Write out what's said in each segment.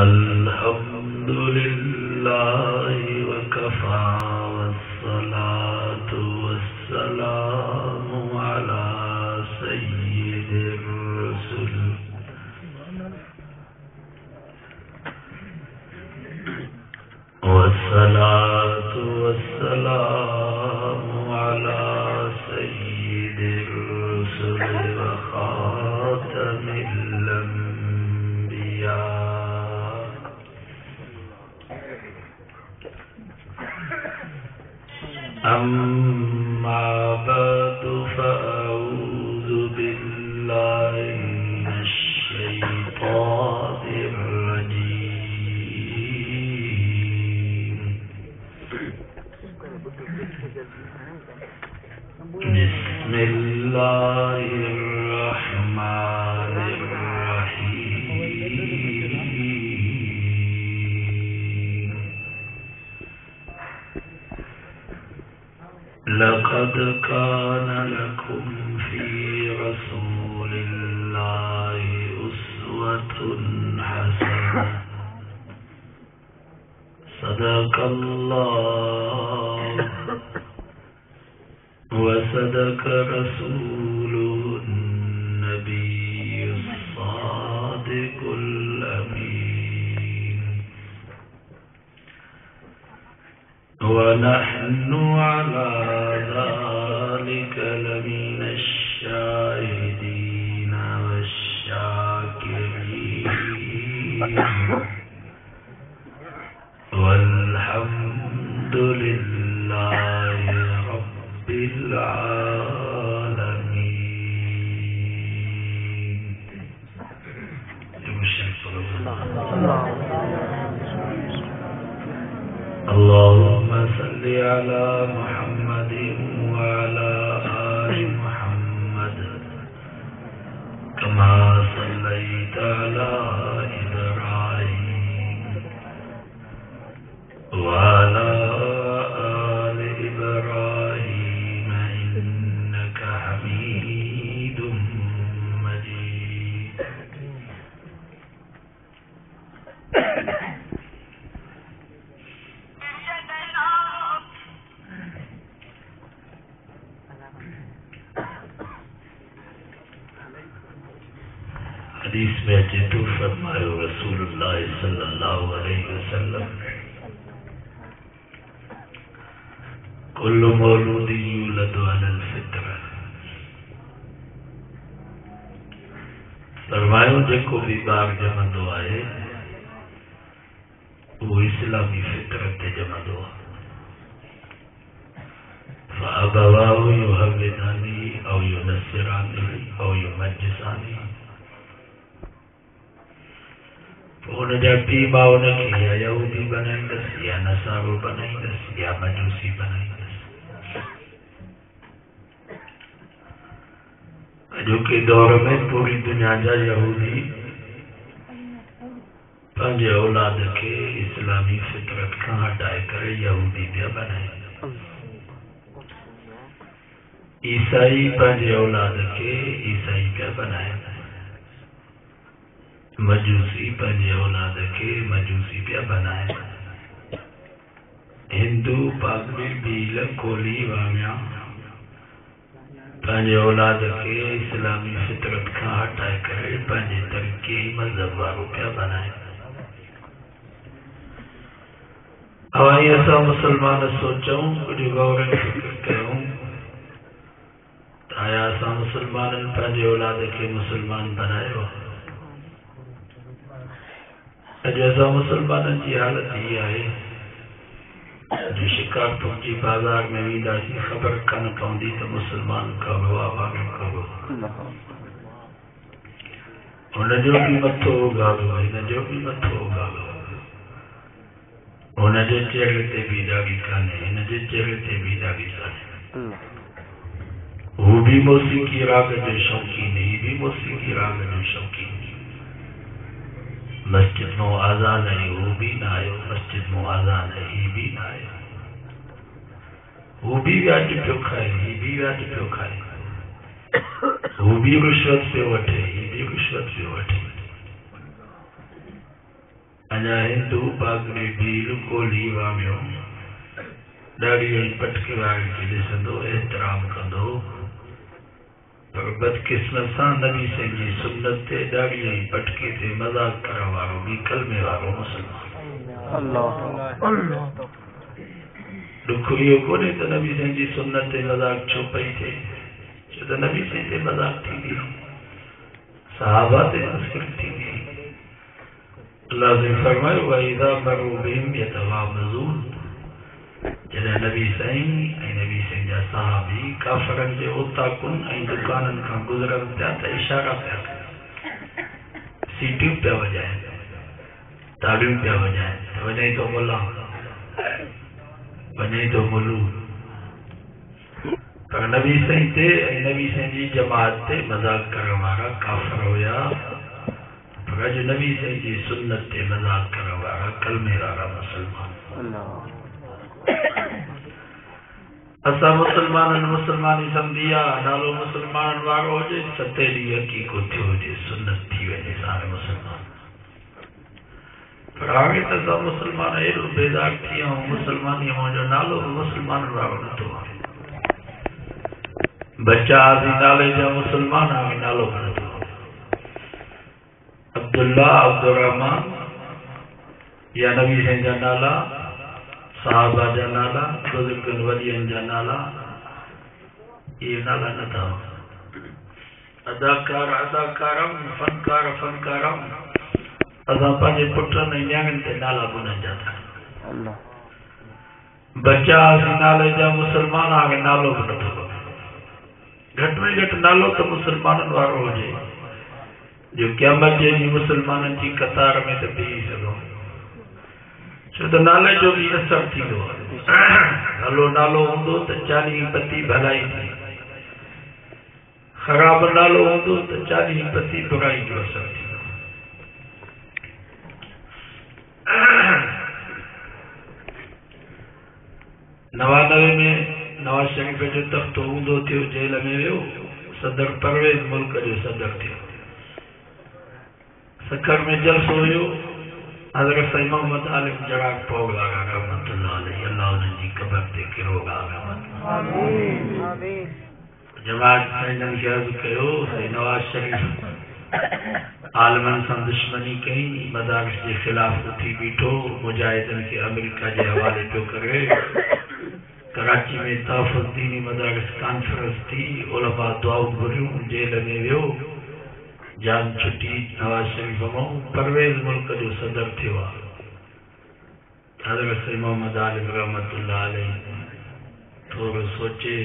अल्हम्दुलिल्लाहि वकफा वस्सलातु वस्सलामु अला सय्यिदिर रुसुल वस्सलातु वस्सलामु अला सय्यिदिर रुसुल व खातमिल अंबिया। अम्मा बअदु फ़अऊज़ु बिल्लाहि मिनश शैतानिर रजीम। बिस्मिल्लाहिर रहमानिर रहीम। लक़द कान लकुम फ़ी रसूलिल्लाहि उस्वतुन हसनह। सदक़ल्लाह व सदक़ रसूलुहुन नबियुस सादिक़ुल अमीन। व नहनु अला ज़ालिक लमिनश शाहिदीन वश्शाकिरीन। वल्हम्दुलिल्लाहि रब्बिल आलमीन। अल्लाहुम्मा सल्लि अला मुहम्मदिन व अला आलि मुहम्मद कमा सल्लैता अला इब्राहीम व अला आलि इब्राहीम इन्नका हमीदुम मजीद। हदीस में जितु फरमायो रसूलुल्लाह सल्लल्लाहु अलैहि वसल्लम, कुल्लु मौलूदिन यूलदु अलल फित्रा। फरमायो जेको भी ॿार ॼमंदो आहे वो इस्लामी फितरत ते ॼमंदो आहे। फ़अबवाहु युहव्विदानिही औ युनस्सिरानिही औ युमज्जिसानिही। उनजा पीउ माउ उनखे या यहूदी बनाईंदसि या नसारो बनाईंदसि या मजूसी बनाईंदसि। अॼोके दौर में पूरी दुनिया जा यहूदी पंहिंजे औलाद खे इस्लामी फितरत खां हटाए करे यहूदी पिया बनाइनि। ईसाई पंहिंजे औलाद खे ईसाई पिया बनाइनि। मजूसी पंहिंजे औलाद खे मजूसी पिया बनाइनि। हिंदू पागड़ी भील कोली वामिया पंहिंजे औलाद खे इस्लामी फितरत खां हटाए करे पंहिंजे तरीक़े मज़हब वारो पिया बनाइनि। अवां असां मुसलमान सोचूं, कुझु गौर फिक्र कयूं त आया असां मुसलमाननि पंहिंजे औलाद खे मुसलमान बनायो? अॼु असां मुसलमाननि जी हालत हीअ आहे जो शिकारपुर जी बाज़ार में वेंदासीं, ख़बर कान पवंदी त मुसलमान कहिड़ो आहे वारो कहिड़ो आहे। हुनजो बि मथो उगाड़ो, हिनजो बि मथो उगाड़ो। हुनजे चेहरे ते बि दाढ़ी कान्हे, हिनजे चेहरे ते बि दाढ़ी कान्हे। हू भी मौसीक़ी राग जो शौक़ीन, ही भी मौसीक़ी राग जो शौक़ीन। मस्जिद में आज़ान है, वो भी ना आयो। मस्जिद में आज़ान है, ही भी ना आयो। वो भी व्याज पियो खाए, ही भी व्याज पियो खाए। वो भी रिश्वत पियो वठे, ही भी रिश्वत पियो वठे। अञा हिंदू पागड़ी भील कोली वामियो ॾाढी पटके वारे खे ॾिसंदो एहतराम कंदो पर बदकिस्मत सां नबी साईं जी सुन्नत ते ॾाढी पटके ते मज़ाक करण वारो बि कलमे वारो मुस्लमान दुख इहो कोन्हे त नबी साईं जी सुन्नत ते मज़ाक छो पई थिए छो त नबी साईं ते मज़ाक थींदी सहाबा ते मुश्किल थींदी अल्लाह ने फरमायो वइज़ा मरू बिहिम यतगामज़ून जॾहिं नबी साईं ऐं नबी साईं जा सहाबी काफ़रनि जे ओताकुन ऐं दुकाननि खां गुज़रनि पिया त इशारा पिया कनि सीटियूं पिया वॼाइनि ताड़ियूं पिया वॼाइनि वञे थो मुला वञे थो मुलू पर नबी साईं ते ऐं नबी साईं जी जमात ते मज़ाक करण वारा काफ़र हुया पर अॼु नबी साईं जी सुन्नत ते मज़ाक करण वारा कलमे वारा मुस्लमान असां मुस्लमाननि मुस्लमानी सम्झी आहे नालो मुस्लमाननि वारो हुजे सते ॾींहुं हक़ीक़ो थियो हुजे सुन्नत थी वञे सारे मुस्लमान पर हाणे त असां मुस्लमान एॾो बेज़ार थी विया आहियूं मुस्लमानीअ मुंहिंजो नालो बि मुस्लमाननि वारो नथो आहे बच्चा आज़ी नाले जा मुस्लमान हाणे नालो बि नथो अब्दुल्ला अब्दुर्रहमान या नबी साईं जा नाला साहबा जा नाला बुजुर्गनि वॾियनि जा नाला इहे नाला नथा अदाकार अदाकारम फनकार फनकारम असां पंहिंजे पुटनि ऐं न्याणियुनि ते नाला गुननि जा था बच्चा असीं नाले जा मुस्लमान हाणे नालो बि नथो घटि में घटि नालो त मुस्लमाननि वारो हुजे जो क़यामत जे ॾींहुं मुस्लमाननि जी कतार में त बीही सघूं छो त नाले जो बि असरु थींदो आहे भलो नालो हूंदो त 40 पती भलाई थी ख़राब नालो हूंदो त 40 पती बुराई जो असरु थींदो 99 में नवाज शरीफ जो तख़्त हूंदो थियो जेल में वियो सदर परवेज़ मुल्क जो सदर थियो सखर में जलसो हुयो हज़रत सईद मोहम्मद आलिम जराग पोगलागा रहमतुल्लाह अलैहि अल्लाह उन्हनि जी क़बर ते किरोगा आमीन जमात साईं खे अर्ज़ु कयो साईं नवाज शरीफ आलमनि सां दुश्मनी कई मदारिस जे ख़िलाफ़ उथी बीठो मुजाहिदनि खे अमेरिका जे हवाले पियो करे कराची में तहफ़्फ़ुज़ दीनी मदारिस कॉन्फ्रेंस थी उलमा दुआऊं घुरियूं जेल में वियो जान छुटी नवाज शरीफ मां परवेज़ मुल्क जो सदर थियो आहे हज़रत सईद मोहम्मद आलिम रहमतुल्लाह अलैहि थोरो सोचे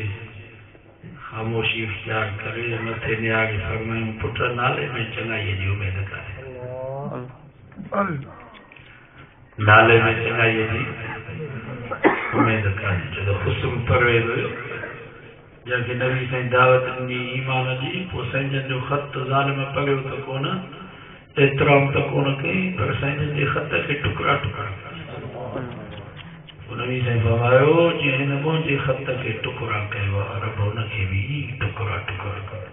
ख़ामोशी इख्तियार करे मथे नियारे फरमायूं पुट नाले में चङाईअ जी उमेद करे नाले में चङाईअ जी उमेद करे छो त खुशबू परवेज़ हुयो जंहिंखे नबी साईं दावत ॾिनी ईमान जी पोइ साईं जन जो ख़त ज़ालिम पढ़ियो त कोन एतिराम त कोन कई पर साईं जन जे ख़त खे टुकड़ा टुकड़ा पोइ नबी साईं फरमायो जीअं हिन मुंहिंजे ख़त खे टुकड़ा कयो आहे रब हुनखे बि टुकड़ा टुकड़ा कयो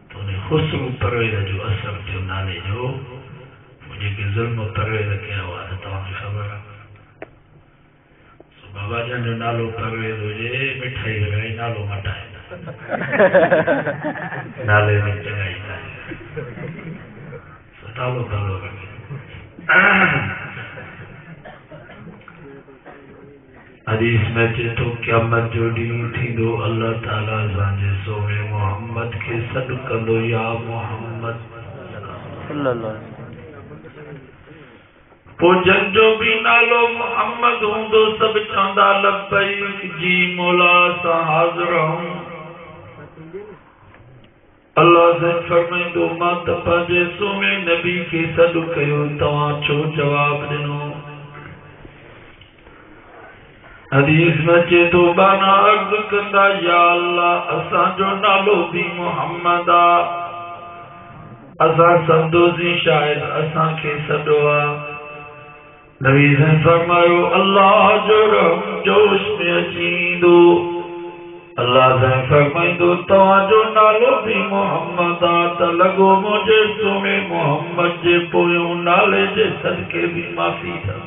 त उन खुशबू परवेज़ जो असरु थियो नाले जो जेके ज़ुल्म परवेज़ कया हुआ त तव्हांखे ख़बर आहे बाबा जन जो नालो परवेज़ हुजे मिठाई लॻाई नालो मटाए नाले में चङाई नालो भलो रखे हदीस में अचे थो क़यामत जो ॾींहुं थींदो अल्लाह ताला असांजे सोने मोहम्मद खे सॾु कंदो या मोहम्मद पोइ जंहिंजो बि नालो मोहम्मद हूंदो सभु चवंदा लब्बैक जी मौला असां हाज़िर आहियूं अल्लाह साईं फरमाईंदो मां त पंहिंजे सोने नबी खे सॾु कयो तव्हां छो जवाब ॾिनो हदीस में अचे थो बाना अर्ज़ु कंदा या अल्लाह असांजो नालो बि मोहम्मद आहे असां संदोज़ी शायदि असांखे सॾो आहे नबी साईं फरमायो अल्लाह जो रहम जोश में अची ईंदो अल्लाह साईं फरमाईंदो तव्हांजो नालो बि मोहम्मद आहे त लॻो मुंहिंजे सोने मोहम्मद जे पोयों जे सदके भी माफ़ी था।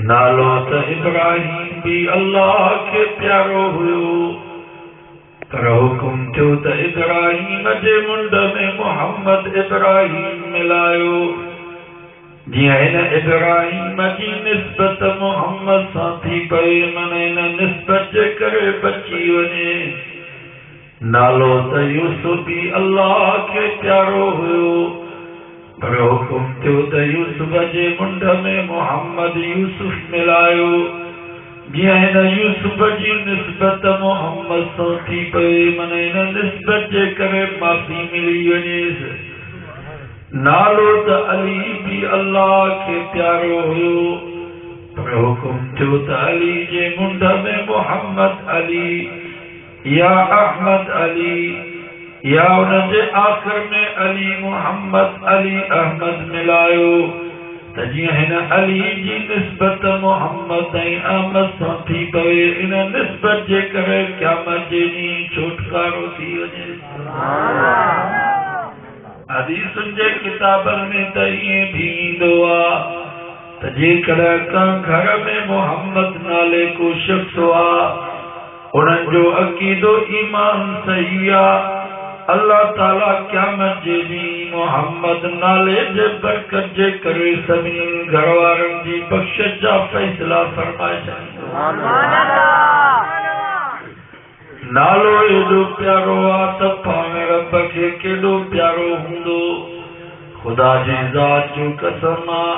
नालो त इब्राहिम भी अल्लाह के प्यारो हुयो, पर हुकुम थियो त इब्राहिम जे मुंड में मोहम्मद इब्राहिम मिलायो। जीअं हिन इब्राहिम जी निस्बत मोहम्मद सां थी पए, मन हिन निस्बत जे करे बची वञे। नालो त यूसुफ भी अल्लाह के प्यारो हुयो, पर हुकुम थियो त यूसुफ जे मुंड में मोहम्मद यूसुफ मिलायो। जीअं हिन यूसुफ जी निस्बत मोहम्मद सां थी पए, मन हिन निस्बत जे करे माफ़ी मिली वञेसि। नालो त अली भी अल्लाह के प्यारो हुयो, पर हुकुम थियो त अली जे मुंड में मोहम्मद अली या अहमद अली या उन जे आख़िर में अली मोहम्मद अली अहमद मिलायो। त जीअं हिन अली जी निस्बत मोहम्मद ऐं अहमद सां थी पवे, इन निस्बत जे करे क़यामत जे ॾींहुं छुटकारो थी वञे। हदीसुनि जे किताबनि में त ईअं भी ईंदो आहे त जेकॾहिं कंहिं घर में मोहम्मद नाले को शख्स हुआ, उन्हनि जो अक़ीदो ईमान सही आहे, अल्लाह ताला क़यामत जे ॾींहुं मोहम्मद नाले जे बरकत जे करे सभिनी घर वारनि जी बख़्शिश जा फ़ैसिला फरमाए छॾींदो। नालो एॾो प्यारो आहे त पाण रब खे केॾो प्यारो हूंदो। ख़ुदा जी ज़ात जो कसम आहे,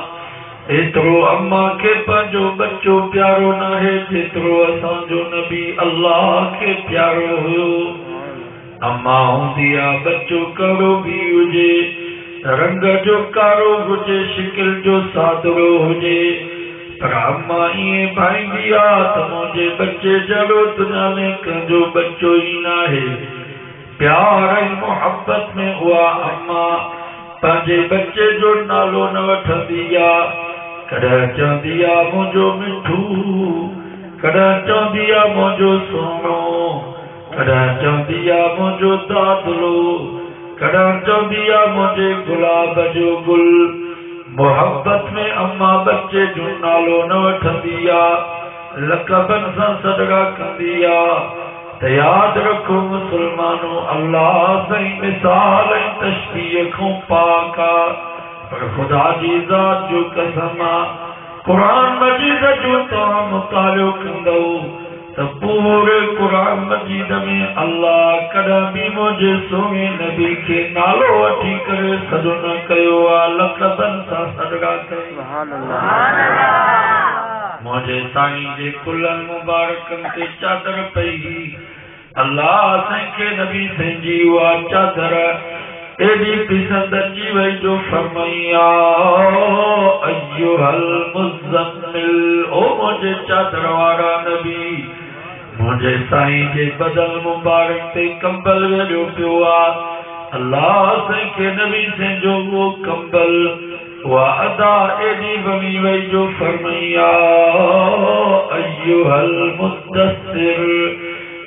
एतिरो अम्मा खे पंहिंजो बच्चो प्यारो नाहे जेतिरो असांजो नबी अल्लाह खे प्यारो हुयो। अम्मा हूंदी आहे बच्चो कहिड़ो बि हुजे, रंग जो कारो हुजे, शिकिल जो सादरो हुजे, पर अम्मा ईअं भाईंदी आहे त मुंहिंजे बच्चे जहिड़ो दुनिया में कंहिंजो बच्चो ई नाहे। प्यार ऐं मोहब्बत में उहा अम्मा पंहिंजे बच्चे जो नालो न वठंदी आहे। कॾहिं चवंदी आहे मुंहिंजो मिठू, कॾहिं चवंदी आहे मुंहिंजो सोनो, कॾहिं चवंदी आहे मुंहिंजो दादलो, कॾहिं चवंदी आहे मुंहिंजे गुलाब जो गुल। मोहब्बत में अम्मा बच्चे जो नालो न वठंदी आहे, लक़बनि सां सॾड़ा कंदी आहे। त यादि रखो मुस्लमानो, अल्लाह साईं मिसाल ऐं तशबीह खां पाक आहे, पर ख़ुदा जी ज़ात जो कसम आहे, क़ुरान मजीद जो तव्हां मुतालियो कंदव त पूरे क़ुरान मजीद में अल्लाह कॾहिं बि मुंहिंजे सोने नबी खे नालो वठी करे सॾु न कयो आहे, लक़बनि सां सॾड़ा कयो। मुंहिंजे साईं जे कुलनि मुबारकनि ते चादर पई, अल्लाह असांखे नबी संहिंजी उहा चादर एॾी पसंदि अची वई जो फरमाया अय्युहल मुज़म्मिल, ओ मुंहिंजे चादर वारा नबी। मुंहिंजे साईं जे बदन मुबारक ते कंबल वेॾियो पियो आहे, अल्लाह असांखे नबी संहिंजो उहो कंबल, उहा अदा एॾी वणी वई जो फरमाया अय्युहल मुद्दसिर,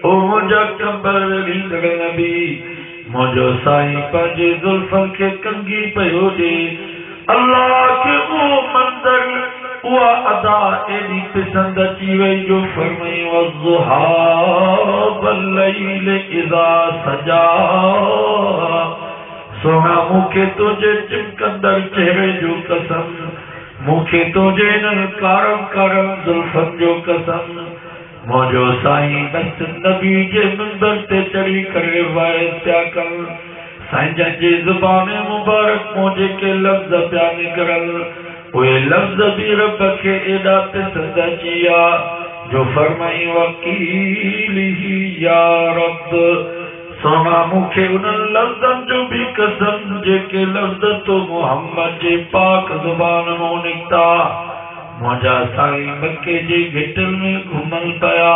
ओ मुंहिंजा कंबल वेॾींदड़ नबी। मुंहिंजो साईं पंहिंजे ज़ुल्फनि खे कंघी पियो ॾे, अल्लाह खे उहो मंज़र उहा अदा एॾी पसंदि अची वई जो फरमायो वज़्ज़ुहा वल्लैल इज़ा सजा, सोना मूंखे तुंहिंजे चिमकंदड़ चेहरे जो कसम, मूंखे तुंहिंजे हिन कारम कारम ज़ुल्फनि जो कसम। मुंहिंजो साईं बस नबी जे मंदर ते चढ़ी करे वाइस पिया कनि, साईं जंहिंजे ज़ुबान मुबारक मूं जेके लफ़्ज़ पिया निकिरनि, उहे लफ़्ज़ बि रब खे एॾा पसंदि अची विया जो फरमाई वकीली या रब, सोना मूंखे उन्हनि लफ़्ज़नि जो बि कसम जेके लफ़्ज़ तो मोहम्मद जे पाक ज़ुबान मां निकिता। मुंहिंजा साईं मके जे गिटनि में घुमनि पिया,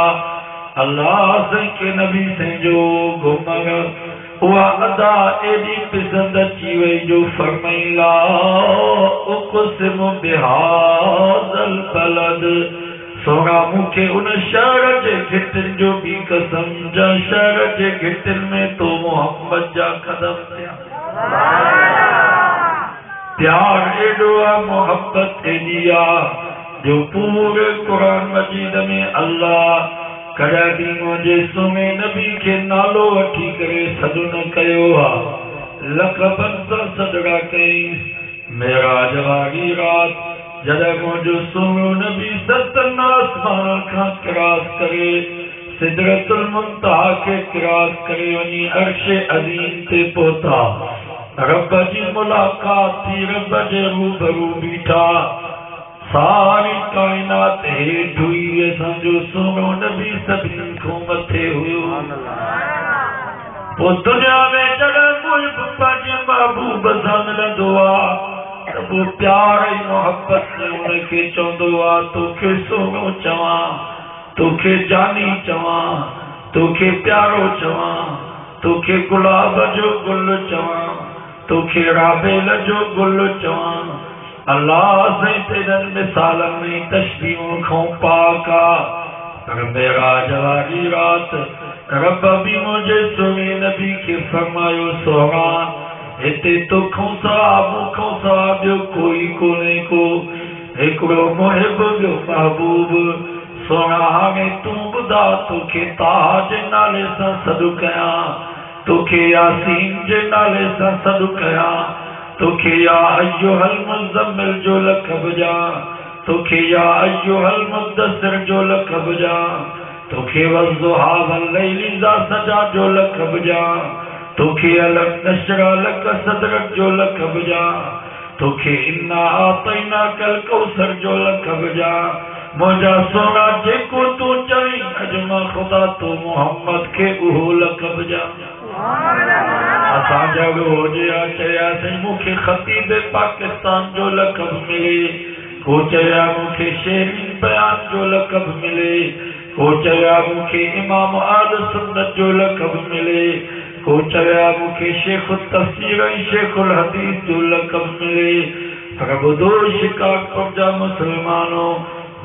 अल्लाह संखे नबी संहिंजो घुमण उहा अदा एॾी पसंदि अची वई जो फरमाई ला उक़सिम बिहाज़ल बलद, सोना मूंखे उन शहर जे गिटनि जो बि कसम जंहिं शहर जे गिटनि में तो मोहम्मद जा कदम थिया। प्यार एडो मोहब्बत एडिया जो पूरे कुरान मजीद में अल्लाह कड़ा भी मुझे सुमे नबी के नालो वठी करे सदु न कयो आ लक़बन सां सदड़ा कई मेरा जवागी रात जॾहिं मुझो सुम्हियो नबी सतन आसमान खां क्रॉस करे सिदरतुल मुंतहा के क्रॉस करे वञी अर्श अज़ीम ते पहुता रब जी मुलाकात थी रब जे रूबरू बीठा सारी कायनात हेठि हुई असांजो सुहिणो नबी सभिनी खां मथे हुयो पोइ दुनिया में जॾहिं कोई पंहिंजे महबूब सां मिलंदो आहे त पोइ प्यार ऐं मोहब्बत में हुनखे चवंदो आहे तोखे सुहिणो चवां तोखे जानी चवां तोखे प्यारो चवां तोखे गुलाब जो गुल चवां तोखे राबेल जो गुल चवां अल्लाह से तेरन मिसाल में तशबीहों खां पाका पर मेरा जवागी रात रब भी मुझे सुने नबी के फरमायो सोना इते तोखों साहब मुखों साहब जो कोई कोने को एकड़ो मुहिब जो महबूब सोना हाणे तू बुधा तोखे ताहा जे नाले सां सॾु कयां तोखे यासीन जे नाले सां सॾु कयां तोखे या अय्युहल मुज़म्मिल जो लक़ब जा तोखे या अय्युहल मुद्दसिर जो लक़ब जा तोखे वज़्ज़ुहा वल्लैलि इज़ा सजा जो लक़ब जा तोखे अलम नशरा लक सदरक जो लक़ब जा तोखे इन्ना आतैनाकल कौसर जो लक़ब जा मुंहिंजा सोना जेको तूं चईं अॼु मां ख़ुदा तो मोहम्मद खे उहो लक़ब जा असांजा रोज़ चयासीं मूंखे ख़तीब पाकिस्तान जो लक़ब मिले को चया मूंखे शेरीन बयान जो लक़ब मिले को चया मूंखे इमाम आल सुन्नत जो लक़ब मिले को चया मूंखे शेख तफ़सीर ऐं शेखुल हदीस जो लक़ब मिले पर ॿुधो शिकागो जा मुस्लमानो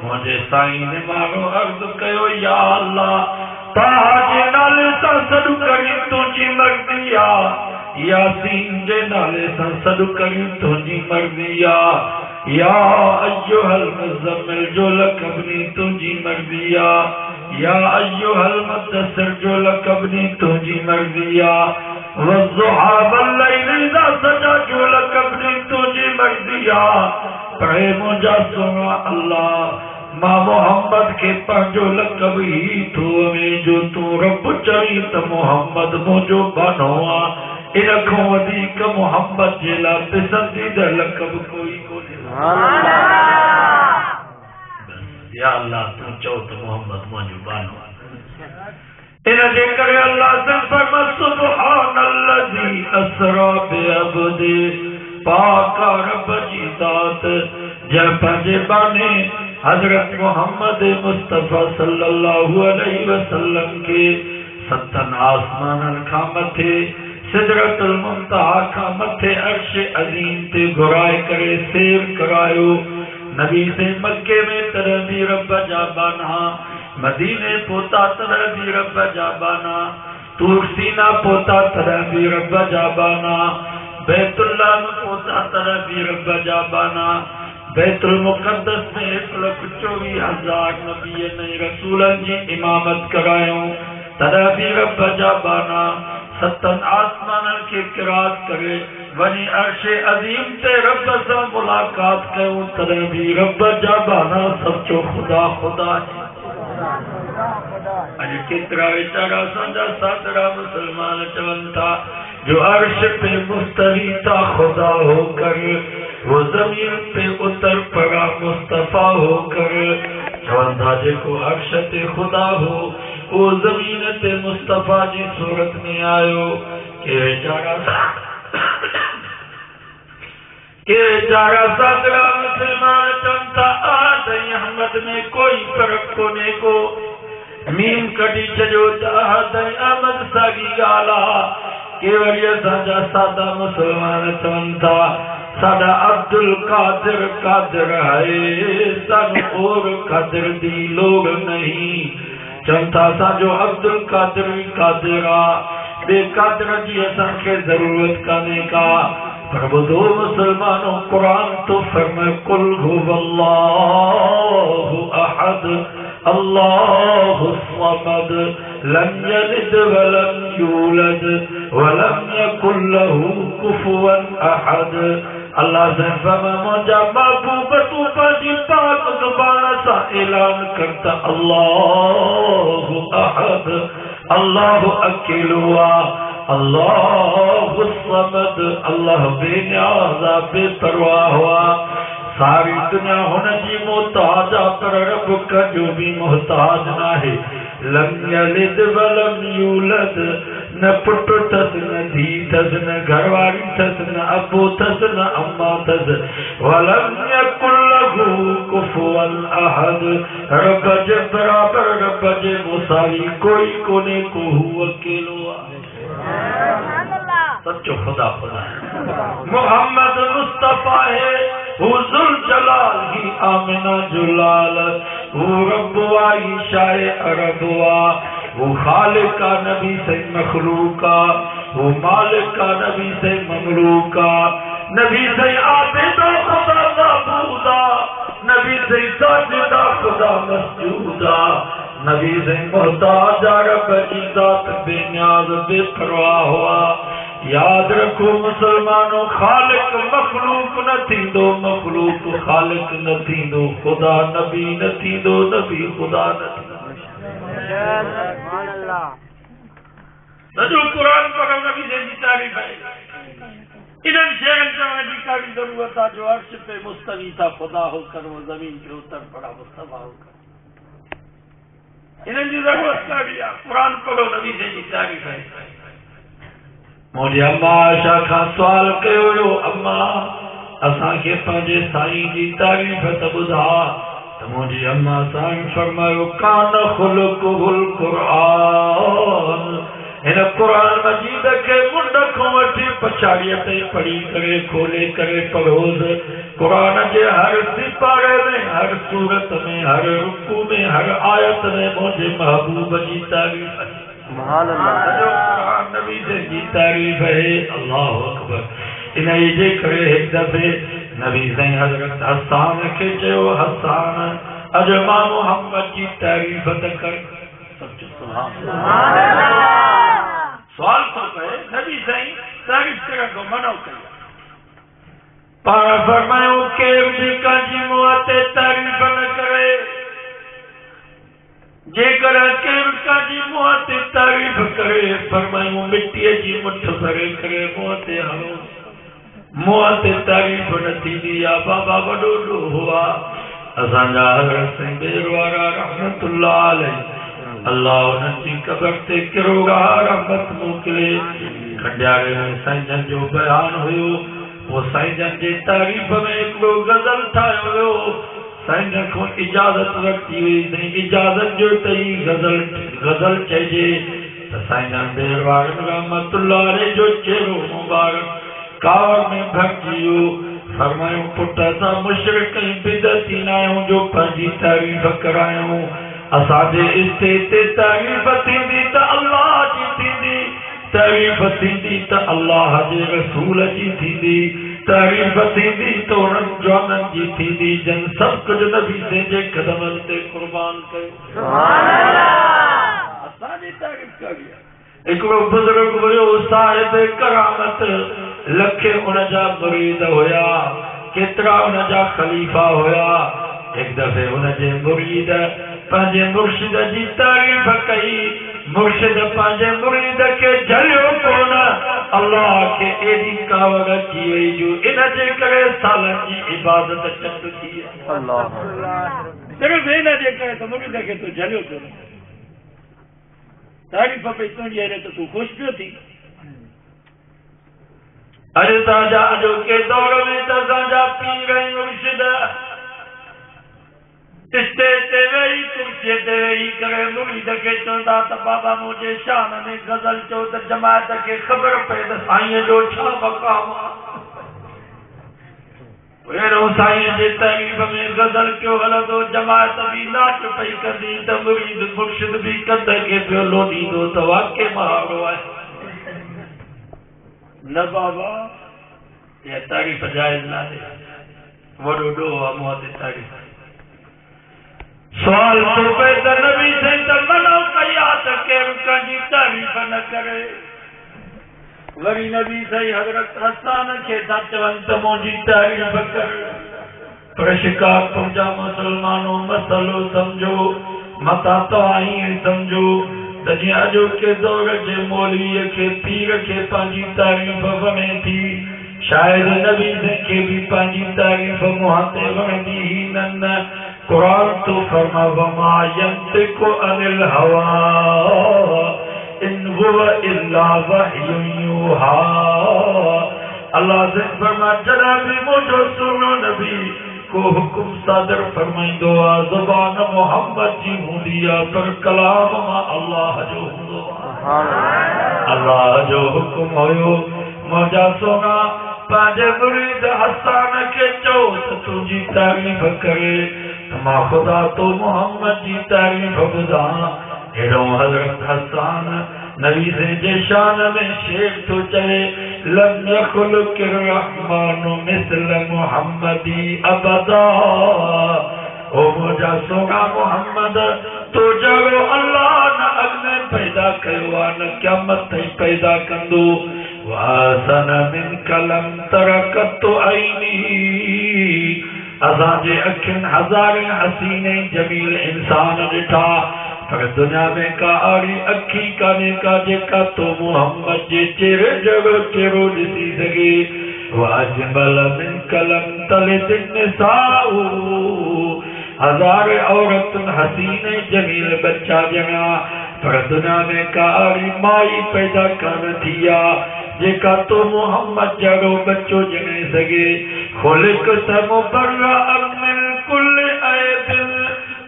मुंहिंजे साईं ने माण्हू अर्ज़ु कयो या अल्लाह ताजे नाले सां सॾु करी तुंहिंजी मर्ज़ी आहे यासीन जे नाले सां सॾु करी तुंहिंजी मर्ज़ी आहे या अय्युहल मुज़म्मिल जो लक़ब नी तुंहिंजी मर्ज़ी आहे या अय्युहल मुद्दसिर जो लक़ब नी तुंहिंजी मर्ज़ी आहे वज़्ज़ुहा वल्लैलि इज़ा सजा जो लक़ब नी तुंहिंजी मर्ज़ी आहे पर मुंहिंजा सोना अल्लाह मां मोहम्मद के पंहिंजो लक़ब ही थो में जो तूं रब चई त मोहम्मद मुंहिंजो बानो आहे इन खां वधीक मोहम्मद जे लाइ पसंदीदा लक़ब कोई कोन्हे या अल्लाह तूं चओ त मोहम्मद मुंहिंजो बानो आहे इन जे करे अल्लाह से फरमा सुब्हानल्लज़ी असरा बिअब्दी पाक रब जी ज़ात जंहिं पंहिंजे बाने हजरत मोहम्मद मुस्तफ़ा सल्लल्लाहु अलैहि वसल्लम के सतन आसमान खां मथे सिदरतुल मुंतहा खां मथे अर्श अज़ीम ते घुराए करे सेर करायो नबी से मक्के में तरह भी रब जा बाना मदीने पोता तरह भी रब जा बाना तूर सीना पोता तरह भी रब जा बाना बैतुल्लाह में पोता तरह भी रब जा बाना बैतुल मुक़द्दस में 1,24,000 नबी ने रसूलन जी इमामत करायूं तरह भी रब जा बाना सतन आसमान के क़िरात करे वनी अर्श अज़ीम ते रब सां मुलाकात कयूं तरह भी रब जा बाना सचो खुदा खुदा अॼु केतिरा वीचारा असांजा सादरा मुसलमान चवनि था जो अर्श पे मुस्तवी था खुदा होकर वो जमीन पे उतर पड़ा मुस्तफा होकर चवंदा जेको अर्श ते खुदा हो वो जमीन ते मुस्तफा जी सूरत में आयो के वीचारा सादरा मुसलमान चवंदा आदई अहमद में कोई फर्क कोने को मीम कढी छॾियो आदई अहमद साॻी ॻाल्हि आहे के वरी असांजा सादा मुसलमान चवनि था साडा अब्दुल कादिर कादिर है सानू और कादिर दी लोग नहीं चवनि था असांजो अब्दुल कादिर कादिर आहे बेकादर जी असांखे जरूरत काने का। पर ॿुधो मुसलमानों, कुरान तो फरमाए कुल हुवल्लाहु अहद अल्लाहु समद लम यलिद वलम यूलद वलम यकुल लहू कुफुवन अहद। अल्लाह से फरमा मुंहिंजा महबूब तू पंहिंजी पाक ज़ुबान सां ऐलान करता अल्लाहु अहद, अल्लाहु अकेलो आहे, अल्लाहु समद, अल्लाह बेनियाज़ आहे, बेपरवाह आहे। सारी दुनिया हुन जी मोहताज आहे, पर रब कजो बि मोहताज नाहे। लम यलिद वलम यूलद, न पुट अथसि न धी अथसि न घरवारी अथसि न अबो अथसि न अम्मा अथसि। वलम यकुल लहू कुफुवन अहद, रब जे बराबर रब जे मुसावी कोई कोने को हू अकेलो आहे। सच्चो खुदा खुदा है। मोहम्मद मुस्तफा है, हुज़ुल जलाल ही आमिना जुलाल, वो रब्बुआ ईशाए अरबुआ, वो खालिका नबी से मखलूका, वो मालिका नबी से ममलूका, नबी से आबिदा खुदा माबूदा, नबी से साजिदा खुदा मसजूदा, नबी से मोहताज रब की ज़ात बेनियाज़ बेपरवाह हुआ। याद रखो मुसलमानों, खालिक मखलूक न थींदो, मखलूक खालिक न थींदो, खुदा नबी न थींदो, नबी खुदा न थींदो। सॼो क़ुरान पढ़ो, नबी जी तारीफ़ आहे। इन्हनि शहरनि चवण जी का भी ज़रूरत आहे जो अर्श पे मुस्तवी था खुदा हो कर, वो ज़मीन के उतर पड़ा मुस्तफा हो कर। इन्हनि जी ज़रूरत का भी आहे। क़ुरान पढ़ो, नबी जी तारीफ़ आहे। मुंहिंजी अम्मा आयशा खां सुवाल कयो हुयो, अम्मा असांखे पंहिंजे साईं जी तारीफ़ त ॿुधा। त मुंहिंजी अम्मा साईं फरमायो कान खुलुकुहुल क़ुरान, हिन क़ुरान मजीद खे मुंड खां वठी पछाड़ीअ ते पढ़ी करे खोले करे पढ़ोस। क़ुरान जे हर सिपारे में, हर सूरत में, हर रुकू में, हर आयत में मुंहिंजे महबूब जी तारीफ़ आहे। क़ुरान नबी जी तारीफ़ है। अल्लाहु अकबर। इन जे करे हिकु दफ़े नबी साईं हज़रत हसान खे चयो, हसान अॼु मां मोहम्मद जी तारीफ़ त कर। सचो सुभान अल्लाह। सवाल थो कहे, नबी साईं तारीफ़ करण खां मना कयो। पाण फरमायो केर बि कंहिंजी मुंहं ते तारीफ़ न करे, जेकर केर कंहिंजी मुंहं ते तारीफ़ करे, फरमायूं मिटीअ जी मुठ भरे करे मुंहं ते हणो। मुंहं ते तारीफ़ न थींदी आहे। बाबा वॾो हुआ असांजा हज़रत साईं बेरवारा रहमतुल्लाह अलैह, अल्लाह उन्हनि जी क़बर ते किरोड़ा रहमत मोकिले। खंडियारे में साईं जन जो बयान हुयो, वो साईं जन जी तारीफ़ में हिकिड़ो गज़ल ठाहियो हुयो। साईं जन खां इजाज़त वरिती हुई, साईं इजाज़त जो तई गज़ल चइजे त साईं जन बेरवारनि रहमतुल्लाह अलैह जो चेहरो मुबारक कावड़ में भरिजी वियो। फरमायूं पुट असां मुशरिक ऐं बिदअती न आहियूं जो पंहिंजी तारीफ़ करायूं। असांजे स्टेज ते तारीफ़ थींदी त अल्लाह जी थींदी, तारीफ़ थींदी त अल्लाह जे रसूल जी थींदी, तारीफ़ थींदी त उन्हनि जवाननि जी थींदी जन सभु कुझु नबी जे क़दमनि ते क़ुर्बान कयो। असांजी तारीफ़ करी। हिकिड़ो बुज़ुर्ग हुयो साहिब करामत, लखे उनजा मुरीद हुया, केतिरा उनजा ख़लीफ़ा हुया। हिकु दफ़े उनजे मुरीद पंहिंजे मुर्शिद जी तारीफ़ कई। मुर्शिद पंहिंजे मुरीद खे झलियो कोन, अल्लाह खे एॾी कावड़ अची वई जो इन जे करे सालनि जी इबादत चंड थी। सिर्फ़ु इन जे करे त मुरीद खे तूं झलियो कोन। तारीफ़ पई तुंहिंजी अरे त तूं ख़ुशि पियो थी। अॼु तव्हांजा अॼोके दौर में त असांजा पीर ऐं मुर्शिद स्टेज ते वेही कुर्सीअ ते वेही करे मुरीद खे चवंदा त बाबा मुंहिंजे शान में गज़ल चओ त जमायत खे ख़बर पए त साईं जो छा मक़ाम आहे। अहिड़ो साईं जे तारीफ़ में गज़ल पियो हलंदो, जमायत बि नाच पई कंदी त मुरीद मुर्शिद बि कंद खे पियो लोॾींदो त वाक़ई महारो आहे। न बाबा ये तारीफ़ जायज़ ना दे वडो डो अमोते तारीफ़ सवाल तो पैदा नबी से त मनो कया त केर कंजी तारीफ़ न करे वरी नबी सही हजरत हसन के सचवंत मोजी तारीफ़ कर प्रशिका तुझा मुसलमानों मसलो समझो मता तो आई समझो तजी अजो के दौर जे मौलवी के पीर के पांजी तारीफ़ वणे थी शायद नबी के भी पांजी तारीफ़ मुहाते वणदी ही न कुरान तो फरमा वमा यंतिकु अनिल हवा इन हुवा इल्ला वह्यु यूहा अल्लाह से फरमा जरा भी मुझो सुनो नबी को हुक्म सादर फरमाइंदो आ ज़बान मोहम्मद जी हूंदिया पर कलाम मां अल्लाह जो हूंदो अल्लाह जो हुक्म होयो मुझा सोना पांजे मुरीद हसन के चो त तुझी तारीफ़ करे मां खुदा तो मोहम्मद जी तारीफ़ ॿुधा हेड़ो हज़रत हसन नबी जे शान में शेर तो चले लम यखलुक़िर रहमानु मिस्ल मुहम्मदी अबदा ओ मुझा सोना मोहम्मद तो जड़ो अल्लाह न अग्ने पैदा कयो आ न क़यामत ताईं पैदा कंदो वासन मिन कलम तरकत आईनी असांजे अखियुनि हज़ारे हसीने जमील इंसान ॾिठा पर दुनिया में का अड़ी अखी काने का जेका तो मोहम्मद जे चेहरे जड़ो चेहरो ॾिसी सघे वाजमल मिन कलम तलिद निसाउ हज़ारे औरतुनि हसीने जमील बच्चा ॼणा पर दुनिया में का अड़ी माई पैदा कान थी आ जेका तो मोहम्मद जड़ो बच्चो ॼणे सघे खुलिक़त मुबर्रअ मिन कुल्लि ऐबिन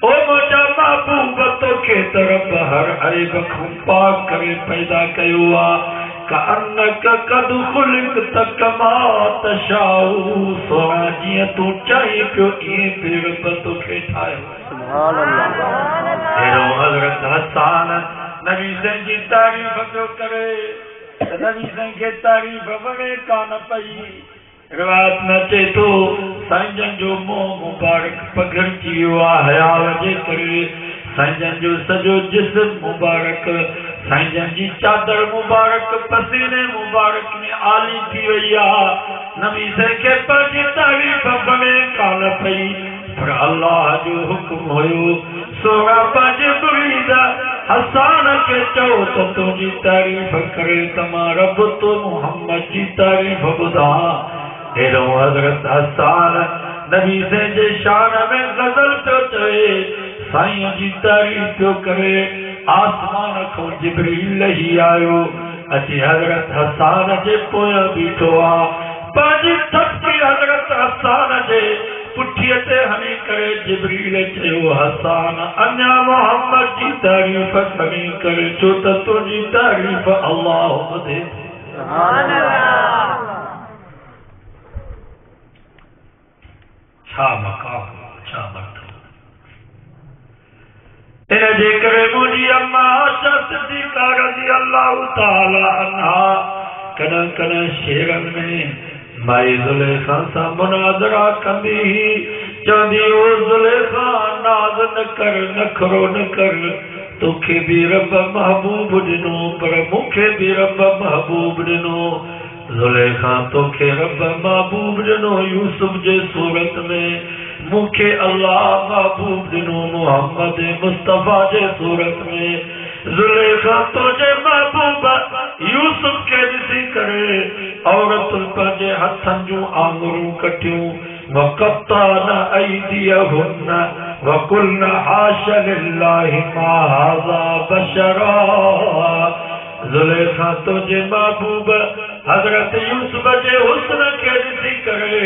ओ मुझा महबूब तोखे तरफ़ हर ऐब खां पाक करे पैदा कयो आ कअन्नक क़द खुलिक़त कमा तशाउ सोना जीअं तूं चाहीं पियो ईअं बि रब तोखे ठाहियो सुभान अल्लाह हेड़ो हज़रत हसन नबी जी तारीफ़ पियो करे नबी खे तारीफ़ वणे कान पई रिवायत में अचे थो साईं जो मुंहुं मुबारक पघिरजी वियो आहे हयाल जे करे साईं जो सॼो जिस्म मुबारक साईं जी चादर मुबारक पसीने मुबारक में आली थी वई आहे नबी खे पंहिंजी तारीफ़ वणे कान पई पर अल्लाह जो हुक्म हुयो सोना पंहिंजे मुरीद हसन खे चओ त तुंहिंजी तारीफ़ करे त मां रब तो मोहम्मद जी तारीफ़ ॿुधा हेड़ो हज़रत हसन नबी जे शान में गज़ल पियो चए साईं जी तारीफ़ पियो करे आसमान खां जिब्रील लही आयो अची हज़रत हसन जे पोयां बीठो आहे पंहिंजी थपकी हज़रत हसन जे पुठीअ ते हणी करे जिब्रील चयो हसन अञा मोहम्मद जी तारीफ़ खणी करे छो त तुंहिंजी तारीफ़ अल्लाह ॿुधे सुभान अल्लाह छा मकाम छा मथो इन जे करे मुंहिंजी अम्मा आशा सिद्दीक़ा रज़ी अल्लाह ताला अन्हा कॾहिं कॾहिं शेरनि में माई ज़ुलेखा सां मुनाज़रा कंदी चवंदी ओ ज़ुलेखा नाज़ न कर नखरो न कर तोखे बि रब महबूब ॾिनो पर मूंखे बि रब महबूब ॾिनो ज़ुलेखा तोखे रब महबूब ॾिनो यूसुफ जे सूरत में मूंखे अल्लाह महबूब ॾिनो मोहम्मद मुस्तफ़ा जे सूरत में ज़ुलेखा तुंहिंजे महबूब यूसुफ खे ॾिसी करे औरतुनि पंहिंजे हथनि जूं आङुरियूं कटियूं वक़त्ताना अयदियहुन्ना वक़ुल्ना हाशा लिल्लाहि मा हाज़ा बशरा ज़ुलेखा तुंहिंजे महबूब हज़रत यूसुफ जे हुस्न खे ॾिसी करे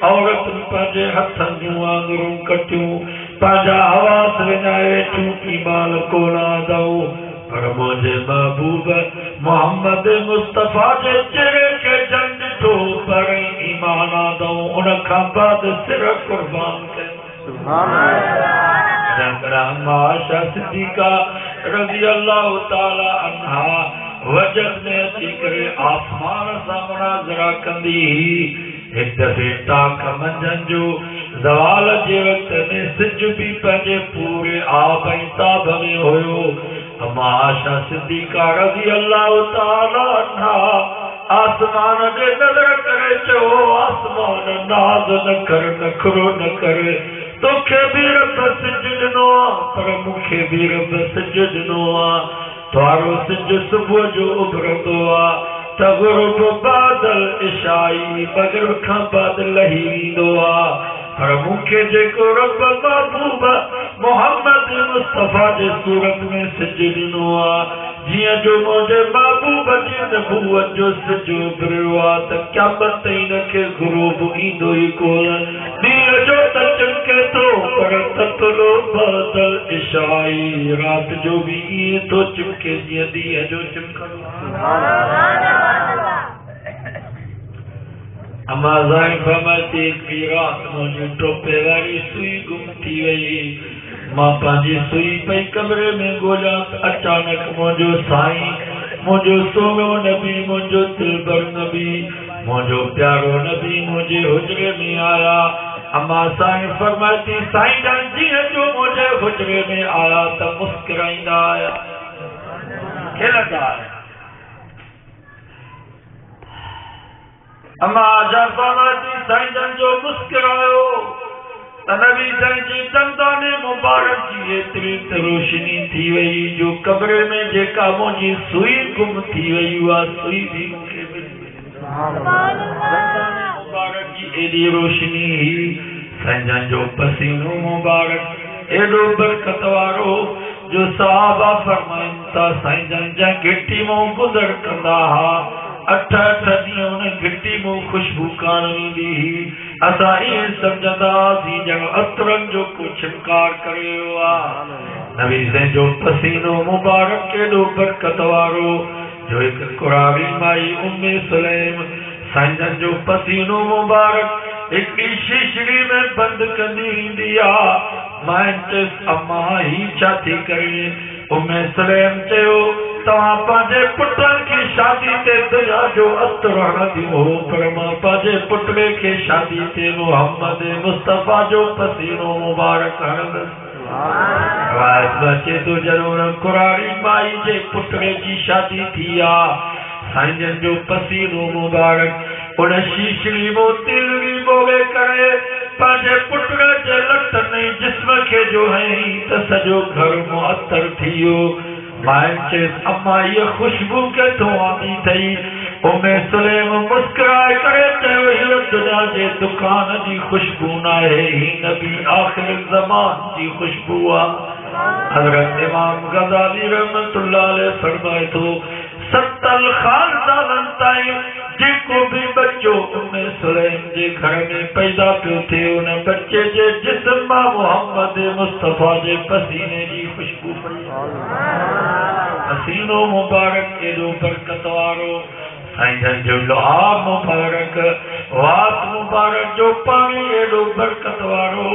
औरतुनि पंहिंजे हथनि जूं आङुरियूं कटियूं पंहिंजा आवाज़ विञाए वेठियूं ईमान कोन आंदऊं पर मुंहिंजे महबूब मोहम्मद मुस्तफ़ा जे चेहरे खे जन ॾिठो पर ईमान आंदऊं उन खां बाद सिर क़ुर्बान कयो सुभान अल्लाह आशा सिद्दीक़ा रज़ी अल्लाह ताला अन्हा वजद में अची करे आसमान सां मुनाज़रा कंदी एक दफ़े ताक मंझंदि जो ज़वाल जे वक़्त में सिज भी पंहिंजे पूरे आब ऐं ताब में हुयो। अम्मा आशा सिद्दीक़ा रज़ी अल्लाह ताला अन्हा आसमान ॾे नज़र करे चयो आसमान नाज़ न कर नखरो न कर तोखे भी रब सिज ॾिनो आहे पर मूंखे भी रब सिज ॾिनो आहे तुहारो सिज सुबुह जो उभरंदो आहे त गुरुब बादल इशाई मगरिब खां बाद लही वेंदो आहे पर मूंखे जेको रब महबूब मोहम्मद मुस्तफ़ा जे सूरत में सिज ॾिनो आहे जियां जो मुंहिंजे महबूब जी नबूवत जो सिज उभरियो आहे त क़यामत ताईं हिनखे गुरूब ईंदो ई कोन ॾींहं जो त चमके थो पर ततलो बादल इशाई राति जो भी ईअं थो चिमके जीअं ॾींहं जो चिमकंदो। अम्मा ज़ाहिर फरमाती हिकिड़ी राति मुंहिंजी टोपे वारी सुई गुम थी वई मां पंहिंजी सुई पई कमरे में ॻोल्हियां त अचानक मुंहिंजो साईं मुंहिंजो सोनो नबी मुंहिंजो दिलबर नबी मुंहिंजो प्यारो नबी मुंहिंजे हुजरे में आया। अम्मा साईं फरमाती साईं जन जीअं जो मुंहिंजे हुजरे में आया त मुस्कुराईंदा आया खिलंदा आया। अम्मा आशा फरमाती साईं जन जो मुस्कुरायो त नबी साईं जी दंदाने मुबारक जी एतिरी त रोशनी थी वई जो कमरे में जेका मुंहिंजी सुई गुम थी वई उहा सुई भी मूंखे मिली दंदाने मुबारक जी एॾी रोशनी ही साईं जन जो पसीनो मुबारक एॾो बरकत वारो जो सहाबा फरमाइनि था साईं जन जा घिटी मां गुज़र कंदा हा 8-8 ॾींहं उन घिटी मां ख़ुशबू कान ईंदी हुई असां ईअं सम्झंदासीं ॼण अतरनि जो को छिनकार करे वियो आहे। नबी साईं जो पसीनो मुबारक केॾो बरकत वारो जो हिकु कुरारी माई उम्मे सुलैम साईं जन जो पसीनो मुबारक हिकिड़ी शीशड़ी में बंदि कंदी ईंदी आहे। मां चयसि अम्मा ही छा थी करे उम्मे सुलैम चयो तव्हां पंहिंजे पुटनि खे शादी ते दुनिया जो अतरु हणंदियूं हो पर मां पंहिंजे पुटड़े खे शादी ते मोहम्मद मुस्तफ़ा जो पसीनो मुबारक हणंदसि। अचे थो ज़रूरु कुरारी माई जे पुटड़े जी शादी थी आहे साईं जन जो पसीनो मुबारक उन शीशड़ी मो तिलड़ी बोवे करे पंहिंजे पुटड़े जे लटनि जिस्म खे जो हई त सॼो घर मुअत्तर थी वियो। मां चयसि अम्मा इहा ख़ुशबू किथां आंदी अथई उम्मे सुलैम मुस्कुराए करे चयो हीअ दुनिया जे दुकान जी ख़ुशबू न आहे ही नबी आख़िर ज़मान जी ख़ुशबू आहे। हज़रत इमाम गज़ाली रहमतुल्लाह अलैह फरमाए थो 70 ख़ानदाननि ताईं जेको भी बच्चो उम्मे सुलैम जे घर में पैदा पियो थिए उन बच्चे जे जिस्म मां मोहम्मद मुस्तफ़ा जे पसीने जी ख़ुशबू पई पसीनो मुबारक एॾो बरकत वारो साईं जन जो लुहाब मुबारक वात मुबारक जो पाणी एॾो बरकत वारो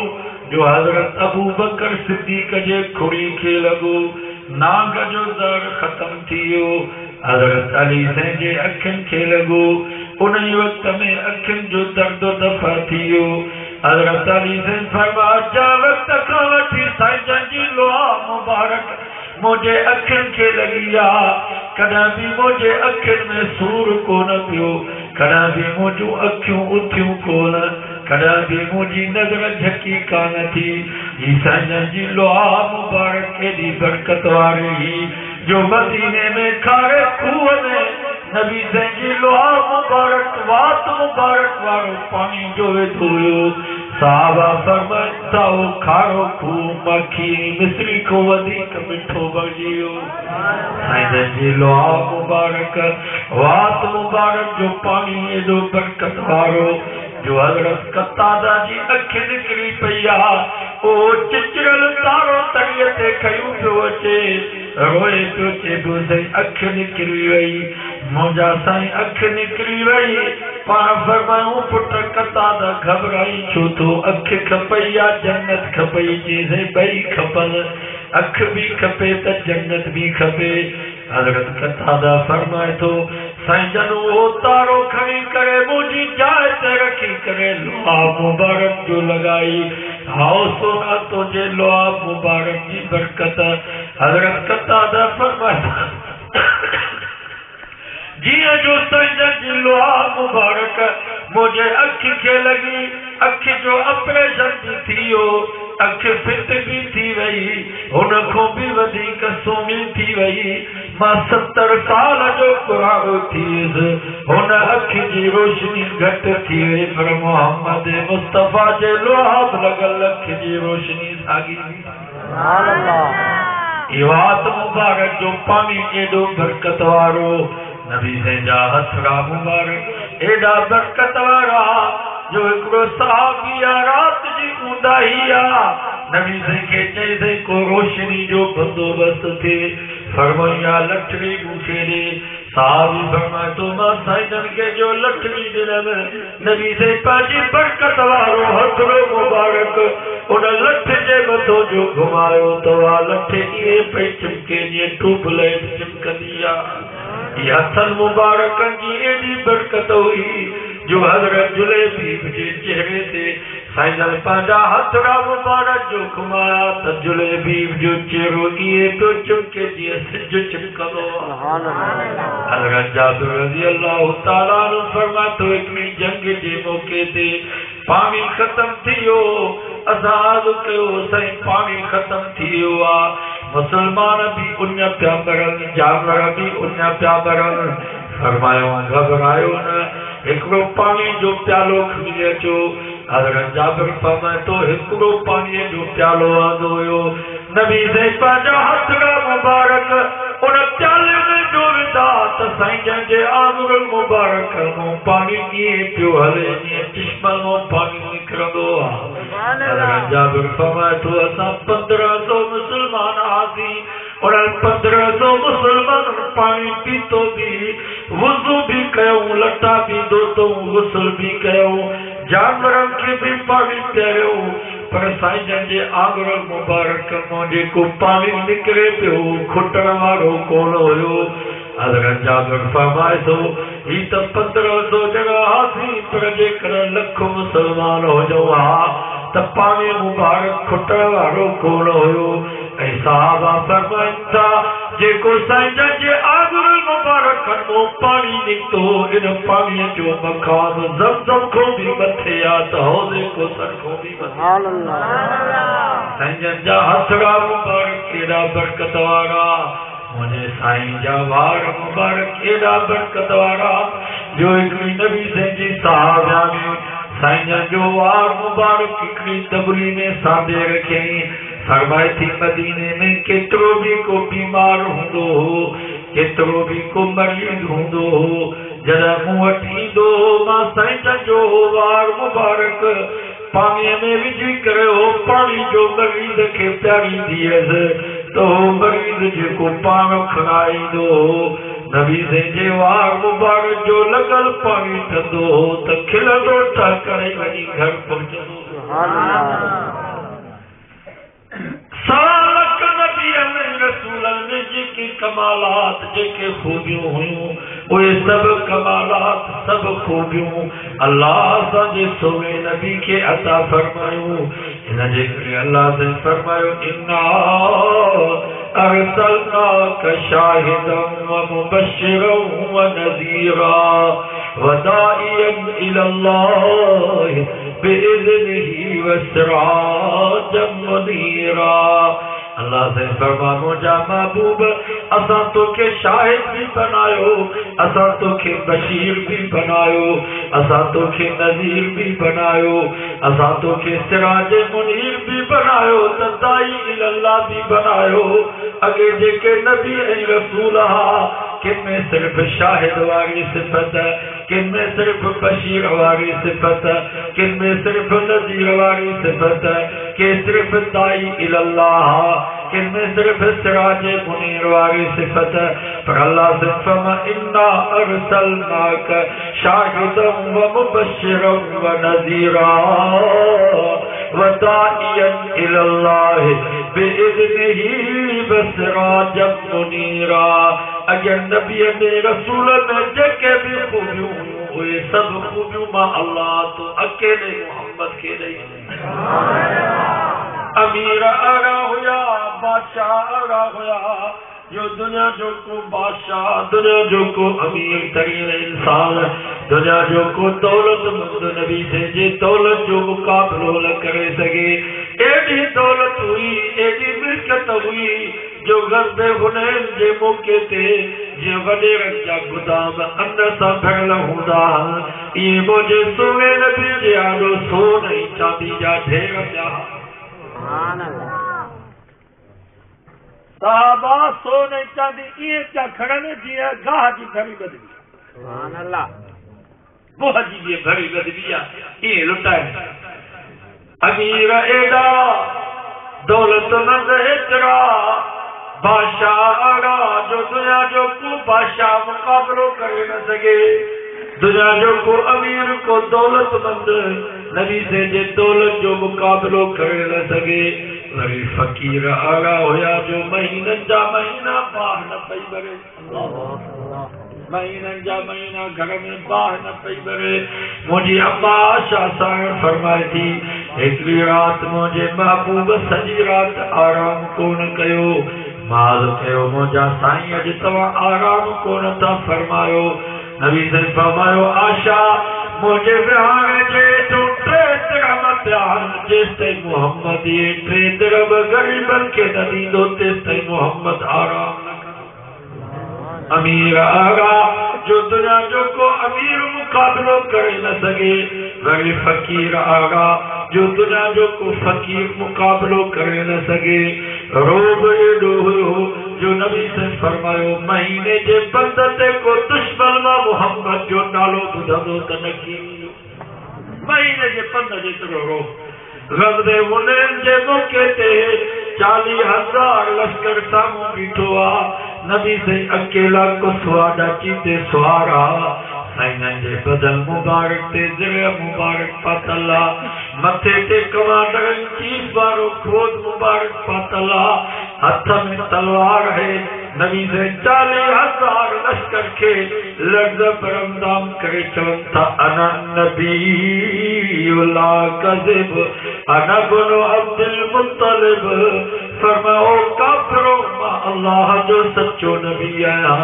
जो हज़रत अबू बकर सिद्दीक़ जे खुड़ी खे लॻो नांग जो ज़र ख़त्म थी वियो। हज़रत अली साईं जे अखियुनि खे लॻो उन वक़्त में अखियुनि जो दर्द दफ़ा थी वियो। हज़रत अली साईं फरमाया जा वक़्त खां वठी साईं जन जी लोहा मुबारक मुंहिंजे अखियुनि खे लॻी आहे कॾहिं बि मुंहिंजे अखियुनि में सूर कोन पियो कॾहिं बि मुंहिंजूं अखियूं उथियूं कोन कॾहिं बि मुंहिंजी नज़र झकी कान थी। ही साईं जन जी लोहा मुबारक एॾी बरकत वारी हुई जो मदीने में खारे खूह में नबी साईं जी लोहा मुबारक वात मुबारक वारो पाणी जो वेठो हुयो। साहबा फरमाइनि था उहो खारो खूह मखी मिस्री खां वधीक मिठो बणिजी वियो। साईं जन जी लोहा मुबारक वात मुबारक जो पाणी एॾो बरकत वारो जो हज़रत कतादा जी अखि निकिरी पई आहे उहो चिचरल तारो तड़ीअ ते खयूं पियो अचे रोए पियो चए पियो साईं अखि निकिरी वई मुंहिंजा साईं अखि निकिरी वई पाण फरमायूं पुट कतादा घबराई छो थो अखि खपई आहे जन्नत खपई चई ॿई खपनि अखि बि खपे त जन्नत बि खपे। हज़रत कतादा फरमाए थो साईं जन उहो तारो खणी ने लोहा मुबारक जो लगाई हाओ सोना तुझे लोहा मुबारक की बरकत हजरत कतादा फरमाया जिया जो जी लोहा मुबारक मुझे अखि के लगी अखि जो ऑपरेशन भी थी हो अखि फिट भी थी वही उनको भी वधिक सुमी थी वही मां 70 साल जो पुराणो थी हुन अखि जी रोशनी घट थी वई पर मोहम्मद मुस्तफा जे लोहा लॻल अखि जी रोशनी साॻी सुभान अल्लाह। ये बात मुबारक जो पानी एडो बरकत वारो नबी जा हथड़ा मुबारक एडा बरकत वारा जो हिकिड़ो साहबी रात जी ऊंदाही नबी के चई को रोशनी जो बंदोबस्त थे फरमाया लठड़ी मूंखे ॾे साहबी फरमाए तो मां साईं के जो लठड़ी ॾिनमि नबी से पंहिंजी बरकत वारो हथड़ो मुबारक उन लठ जे मथो जो घुमायो तो आ लठ ईअं पई चिमके जीअं ट्यूबलाइट चिमकंदी आहे। ये हथन मुबारक की एडी बरकत हुई जो हजरत जुलेबी जे चेहरे से साईं पंहिंजा हथड़ा मुबारक जो घुमाया त जुलेबी जो चेहरो इहे पियो चिमके जीअं सिज चिमकंदो आहे। हजरत जाबिर रज़ी अल्लाह ताला अन्हु फरमाए थो हिकिड़ी जंग जे मौके ते पानी ख़त्म थी वियो असां अर्ज़ु कयो साईं पानी ख़त्म थी वियो आहे मुसलमान भी उन पिया मरनि जानवर भी उन पिया मरनि फरमायो घबरायो न हिकिड़ो पानी जो प्यालो खणी अचो। हज़रत जाबिर फरमाए थो हिकिड़ो पाणीअ जो प्यालो आंदो हुयो नबी से पंहिंजा हथड़ा मुबारक उन प्याले में जो विधा त साईं जे आंगुरनि मुबारक मां पानी कीअं पियो हले जीअं चश्मल मां पानी निकिरंदो आहे। हज़रत जाबिर फरमाए थो असां 1500 मुसलमान आसीं और 1500 मुसलमान पानी पीतो भी वुज़ू भी कयूं लटा भी धोतूं गुस्ल भी कयूं जानवरनि खे भी पानी पियारियो पर साईं जे आंगुरनि मुबारक मां जेको पानी निकिरे पियो खुटण वारो कोन हुयो। हज़रत जाबिर फरमाए थो ही त 1500 ॼणा आसीं पर जेकर लख मुसलमान हुजूं हा त पानी मुबारक खुटण वारो कोन हुयो। ऐं साहबा फरमाइनि था जेको साईं जे आंगुरनि मुबारक मां पानी निकितो इन पाणीअ जो मक़ाम ज़मज़म खां बि मथे आहे त हौज़े कौसर खां बि मथे। साईं जा हथड़ा मुबारक केॾा बरकत वारा मुझे साईं जा वार मुबारक एडा बरकत वारा जो हिकिड़ी नबी जी साहबियानी साईं जो वार मुबारक हिकिड़ी दबली में साधे रखियई फरमाए थी मदीने में केतिरो भी को बीमार हूंदो हो केतिरो भी को मरीज़ हूंदो हो जॾहिं मूं वटि ईंदो हो मां साईं जो वार मुबारक पाणीअ में विझी करे हो पाणी जो मरीज़ खे पियारींदी हुयसि तो मरीज़ जेको पाण खणाईंदो हो नबी जे वार मुबारक जो लॻल पाणी ठंदो हो त खिलंदो ठह करे वञी घर पहुचंदो। जेके कमालात जेके खूबियूं हुयूं उहे सभु कमालात सभु खूबियूं अल्लाह असांजे सोने नबी खे अता फरमायूं। हिन जे करे अल्लाह से फरमायो इन्ना अरसलनाका शाहिदन व मुबश्शिरन व नज़ीरा व दाइयन इलल्लाह बिइज़निही व सिराजन मुनीरा। अल्लाह से फरमा मुझा महबूब असां तोखे शाहिद भी बनायो असां तोखे बशीर भी बनायो असां तोखे नज़ीर भी बनायो असां तोखे सिराज मुनीर भी बनायो दाई इल्लाह भी बनायो। अगे जेके नबी ऐं रसूल हा किन में सिर्फ शाहिद वारी सिफत किन में सिर्फ बशीर वारी सिफत किन में सिर्फ नज़ीर वारी सिफत के सिर्फ दाई इल्लाह किन में सिर्फ सिराज मुनीर वारी सिफत पर अल्लाह से फरमा इन्ना अरसलनाका शाहिदन व मुबश्शिरन व नज़ीरा व दाइयन इल्लाह बिइज़निही व सिराजन मुनीरा। अगर नबी ने रसूल में जेके भी खूबियूं हुयूं उहे सब खूबियूं मां अल्लाह तो अकेले मोहम्मद के ॾेई। अमीर अड़ा हुया, बादशाह अड़ा हुया, जो दुनिया जो को बादशाह, दुनिया जो को अमीर तरीन इंसान, दुनिया जो को दौलतमंद नबी से जे दौलत जो मुकाबलो न करे सके। एडी दौलत हुई, एडी मिल्कियत हुई जो ग़ज़्वे हुनैन जे मौके ते जे वॾेरनि जा गुदाम अन्न सां भरियल हूंदा, इहे मुंहिंजे सुहिणे नबी जे आॾो सोन ऐं चांदी जा ढेर पिया। साहबा सोन ऐं चांदी ईअं पिया खणनि जीअं गाह जी भरी ॿधबी, बोह जी जीअं भरी ॿधबी आहे, ईअं लुटाए। अमीर एॾा, दौलतमंद एतिरा, बादशाह अड़ा जो दुनिया जो को बादशाह मुकाबलो करे न सके। दुनिया जो को अमीर को दौलतमंद नबी से जे दौलत जो मुकाबलो करे न सके। वरी फकीर अड़ा हुया जो महीननि जा महीना बाह न पई भरे, महीननि जा महीना घर में बाह न पई भरे। मुंहिंजी अम्मा आशा साण फरमाए थी, हिकिड़ी राति मुंहिंजे महबूब सॼी राति आराम कोन कयो। माल कयो, मुंहिंजा साईं अॼु तव्हां आराम कोन था फरमायो। नबी से फरमायो, आशा मुंहिंजे विहांउ जे तूं टे तिरम प्यार, जेसि ताईं मोहम्मद इहे टे तिरम ग़रीबनि खे न ॾींदो तेसि ताईं मोहम्मद आराम न कंदो। अमीर आगा जो दुनिया जो को अमीर मुकाबलो करे न सके। वरी फकीर आगा जो दुनिया जो को फकीर मुकाबलो करे न सके। रोब एॾो हुयो जो नबी से फरमायो, महीने जे बंद ते को दुश्मन मां मोहम्मद जो नालो ॿुधंदो त न कींदो। महीने जे पंध जेतिरो रोब। ग़ज़्वे हुनैन जे मौके ते 40,000 लश्कर साम्हूं बीठो आहे। नबी से अकेला कुसवा डाची ते सुवारा, साईं जे बदन मुबारक ते ज़िर मुबारक पातल आहे, मथे ते कमांडर इन चीफ वारो खोद मुबारक पातल आहे, हथ में तलवार है। नबी से 40,000 लश्कर के लर्ज़ परमदाम करे चवनि था, अना नबी ला कज़िब, अना बुनु अब्दुल मुत्तलिब। फरमाओ काफ़िरो, मां अल्लाह जो सच्चो नबी आहियां,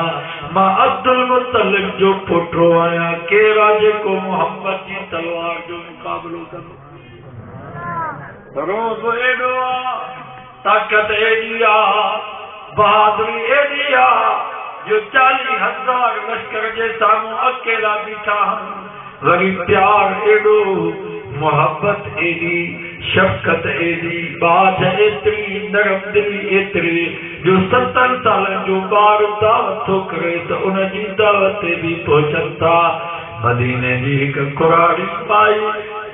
मां अब्दुल मुत्तलिब जो पुटो आहियां। केरा जेको मोहम्मद जी तलवार जो मुकाबलो कंदो। रोज़ एॾो आहे, ताक़त एॾी आहे, बहादुरी एॾी आहे जो 40,000 लश्कर जे साम्हूं अकेला बीठा आहिनि। वरी प्यार एॾो, मोहब्बत एॾी, शफ़क़त एॾी, बाज एतिरी, नरम दिली एतिरी जो 70 सालनि जो ॿार दावत थो करे त उनजी दावत ते बि पहुचनि था। मदीने जी हिकु कुराड़ी माई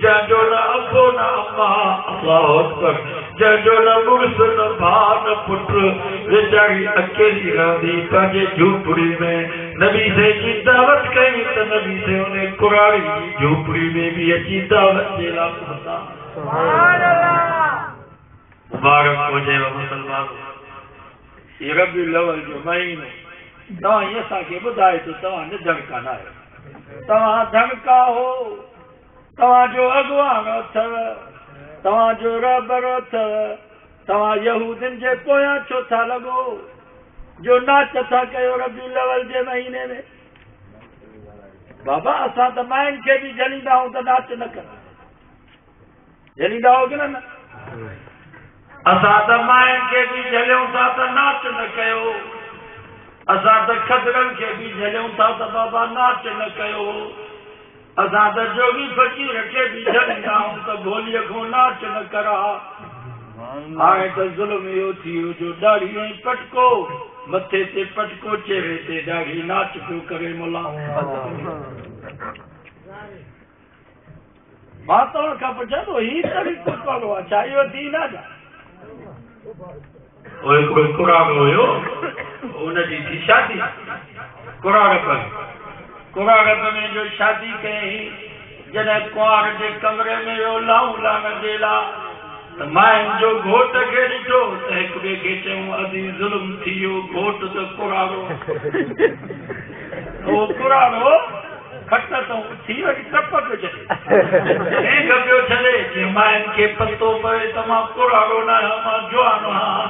जंहिंजो न अबो न अम्मा, अल्लाहु अकबर, जंहिंजो न मुड़ुसु न भाउ न पुटु, वीचारी अकेली रहंदी पंहिंजे झूपड़ी में। नबी से जी दावत कई त नबी से उन कुराड़ी जी झूपड़ी में भी अची दावत जे लाइ पहुता। मुबारक हुजे मुसलमान। ये रबीउल अव्वल जो महीनो तव्हां ईअं असांखे ॿुधाए थो, तव्हां निडर कान आहियो, तव्हां धनका हो, तव्हांजो अॻुवान अथव, तव्हांजो रहबर अथव, तव्हां यहूदियुनि जे पोयां छो था लॻो जो नाच था कयो रबीउल अव्वल जे महीने में। बाबा असां त माइनि खे बि झलींदा आहियूं त नाच न कर, झलींदा हो की न? असां त माइनि खे बि झलियूं था त नाच न कयो, असां त खदरनि खे बि झलियूं था त बाबा नाच न कयो, असां त जोगी फ़कीर खे बि झलींदा आहियूं त भोलीअ खां नाच न करा। हाणे त ज़ुल्म इहो थी वियो जो ॾाढ़ी ऐं पटको, मथे ते पटको, चेहरे ते ॾाढ़ी, नाच पियो करे मुला। मां तव्हां खां पुछां थो, हीउ तरीक़ो कहिड़ो आहे? छा इहो दीन आहे? कोई कुरान हुयो, उनजी थी शादी, कुरान में जो शादी कयईं, जॾहिं कुंवार जे कमरे में वियो लाऊं लाहिण जे लाइ, त माइनि जो घोट खे ॾिठो त हिक ॿिए खे चयूं अदी ज़ुल्म थी वियो, घोट त कुरानो, उहो कुरानो खट तो थी वरी टपक चले ए गबियो चले जे मायन के पत्तो पए त मां कुराड़ो ना मां जवान हां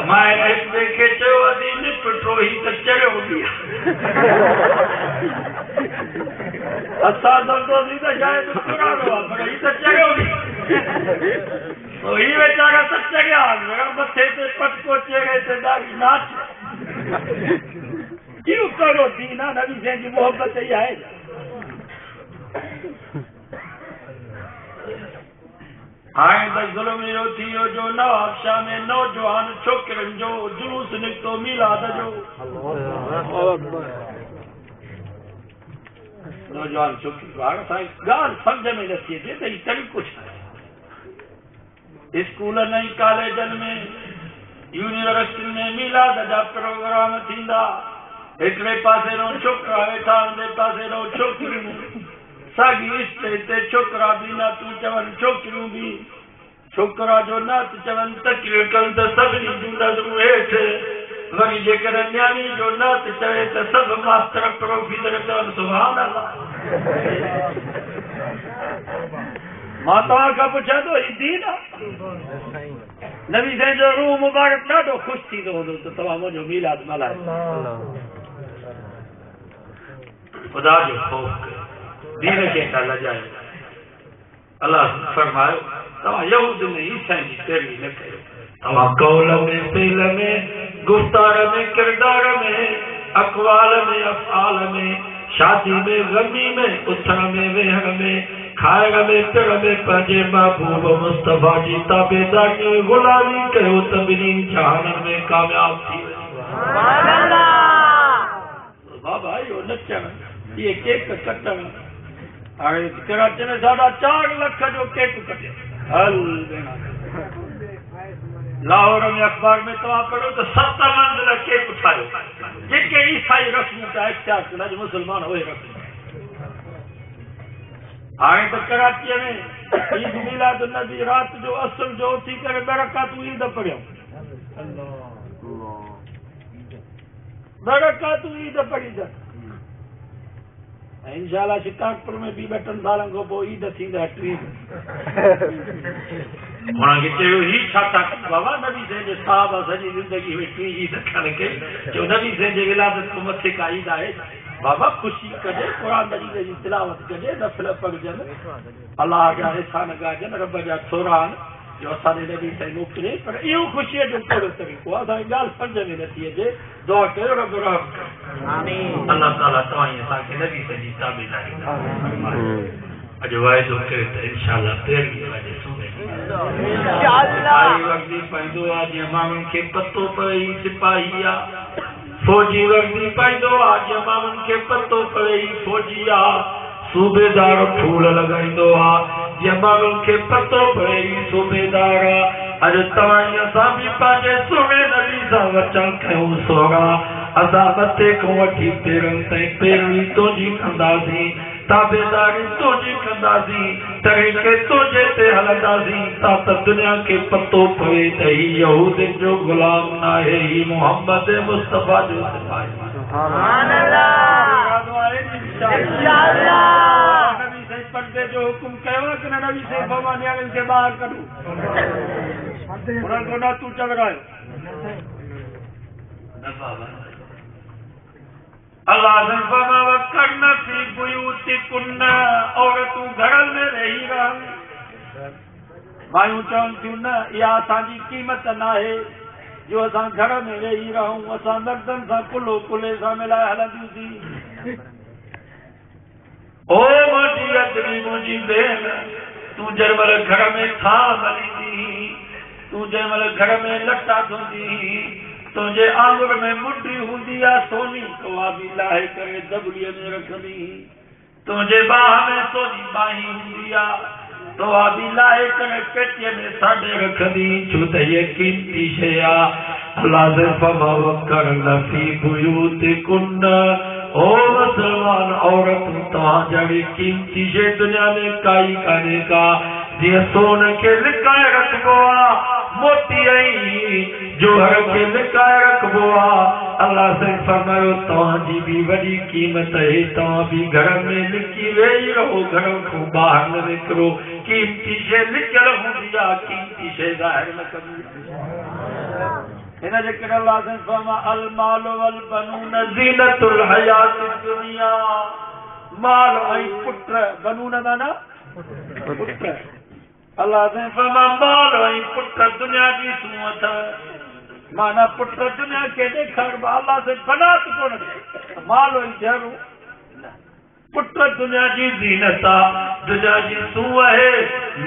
मायन एक देखे चयो अदी निपटो ही त चढ़ो दिया असा दंदो दी त शायद कुराड़ो पर ही त चढ़ो दिया तो ही बेचारा सच गया मेरा मथे पे पटको चढ़े ते दाढ़ी नाच क्यों करो दीना नबी से जी मोहब्बत ही है हाणे त ज़ुल्म इहो थी वियो जो नवाब शाह में नौजवान छोकिरनि जो जुलूस निकितो मीलाद जो नौजवान छोकिरी हाणे असांखे ॻाल्हि सम्झ में नथी अचे त हीउ तरीक़ो छा स्कूलनि ऐं कॉलेजनि में यूनिवर्सिटियुनि में मीलाद जा प्रोग्राम थींदा हिकिड़े पासे रो छोकिरा वेठा ॿिए पासे रो छोकिरियूं साॻी स्टेज ते छोकिरा बि न तूं चवनि छोकिरियूं बि छोकिरा जो न तूं चवनि तकरीर कनि त सभिनी जूं नज़रूं हेठि वरी जेकॾहिं न्याणी जो न चवे त सभु मास्टर प्रोफेसर चवनि सुभाणे अल्लाह मां तव्हां खां पुछां थो ही दीन आहे नबी साईं जो रूह मुबारक ॾाढो ख़ुशि थींदो हूंदो त तव्हां मुंहिंजो मीलाद मल्हायो ख़ुदा जो ख़ौफ़ कयो दीन खे न लॼायो अल्लाह फरमायो तव्हां यहूद में ईसाई जी पैरवी न कयो तव्हां कौल में फेल में गुफ्तार में किरदार में अक़वाल में अफ़आल में शादी में गमी में उथण में वेहण में खाइण में पिण में पंहिंजे महबूब मुस्तफ़ा जी ताबेदारी में गुलामी कयो त ॿिन्हिनि जहाननि में कामयाब थी वञो बाबा इहो नचण इहे केक कटण हाणे कराची में 4.5 लख जो केक कटियो हल भेण लाहौर में अखबार में तव्हां पढ़ो त 7 मंज़िल केक ठाहियो जेके ईसाई रस्म पिया इख्तियार कनि अॼु मुस्लमान उहे रस्म हाणे त कराचीअ में ईद मिलाद नबी राति जो असुर जो उथी करे ॿ रकातूं ईद पढ़ियूं ॿ रकातूं ईद पढ़ी अथनि ऐं इंशाअल्लाह शिकारपुर में बि 2-3 सालनि खां पोइ ईद थींदा 3 हुनखे चयो ही छा था कनि बाबा नबी साईं जे साहब सॼी ज़िंदगी में 3 ईद कान कई चयो नबी साईं जे विलादत खां मथे का ईद आहे बाबा ख़ुशी कजे क़ुरान मजीद जी तिलावत कजे नफ़िल पढ़जनि अलाह जा एहसान ॻाइजनि रब जा थोरान जो असांजे नबी साईं मोकिले पर इहो ख़ुशीअ जो कहिड़ो तरीक़ो आहे असांखे ॻाल्हि सम्झ में नथी अचे दुआ कयो रब रहम आमीन अलाह ताला तव्हां असांखे नबी साईं जी ताबेदारी अॼु वाइदो कयो त इंशाअल्लाह पहिरीं वाइदे सुबह इंशाअल्लाह वक़्ति पवंदो आहे जीअं माण्हुनि खे पतो पए ही सिपाही आहे फौजी वर्दी पाईंदो आहे जीअं माण्हुनि खे पतो पए ही फौजी आहे सूबेदार फूल लॻाईंदो आहे जीअं माण्हुनि खे पतो पए ही सूबेदार आहे अॼु तव्हां असां बि पंहिंजे सुहिणे नबी सां वचन कयूं सोरा असां मथे खां वठी पेरनि ताईं पैरवी तुंहिंजी कंदासीं ताबेदारी तुंहिंजी कंदासीं तरीक़े तुंहिंजे ते हलंदासीं त दुनिया खे पतो पए त ही यहूदियुनि जो गुलाम न आहे ही मोहम्मद मुस्तफ़ा जो सिपाही सुभान अल्लाह इंशाअल्लाह नबी साईं पर्दे जो हुकुम कयो कि न नबी साईं बाबा न्याणियुनि खे ॿाहिरि कढो उन्हनि को न तूं चवरायो न बाबा अल्लाह ने फरमाया वकरना फी बुयूतिकुन्ना औरतूं घरनि में रही रहनि मायूं चवनि थियूं न इहा असांजी क़ीमत न आहे जो असां घर में रही रहूं असां मर्दनि सां कुलो कुले सां मिलाए हलंदियूंसीं ओ मुंहिंजी अदबी मुंहिंजी भेण तूं जंहिं महिल घर में था मलींदी तूं जंहिं महिल घर में लटा धोंदी तुंहिंजे आंगुर में मुंडी हूंदी आहे सोनी तवा बि लाहे करे दबड़ीअ में रखंदी तुंहिंजे बाह में सोनी बाही हूंदी आहे तवा बि लाहे करे पेटीअ में साॾे रखंदी छो त हीअ क़ीमती शइ आहे अल्लाह जे फरमायो करन फी बुयूतिकुन्ना ओ मुसलमान औरतूं तव्हां जहिड़ी क़ीमती शइ दुनिया में काई कान्हे का जीअं सोन खे लिकाए रखबो आहे मोती आई जोहर के लिकाए रखबो अल्लाह से फरमायो तव्हांजी भी वॾी क़ीमत है तव्हां भी घर में लिकी वेही रहो घर को बाहर न निकरो कीमती शइ लिकियल हूंदी आहे कीमती शइ ज़ाहिर न कबी इन जे करे अल्लाह से फरमा अल माल वल बनून ज़ीनतुल हयात दुनिया माल ऐं पुत्र बनून माना पुत्र अल्लाह से फरमा माल ऐं पुत्र दुनिया जी सूअत माना पुत्र दुनिया के ॾेखार अल्लाह से बनात कोन माल ऐं जरू पुत्र दुनिया जी ज़ीनत दुनिया जी सूअ है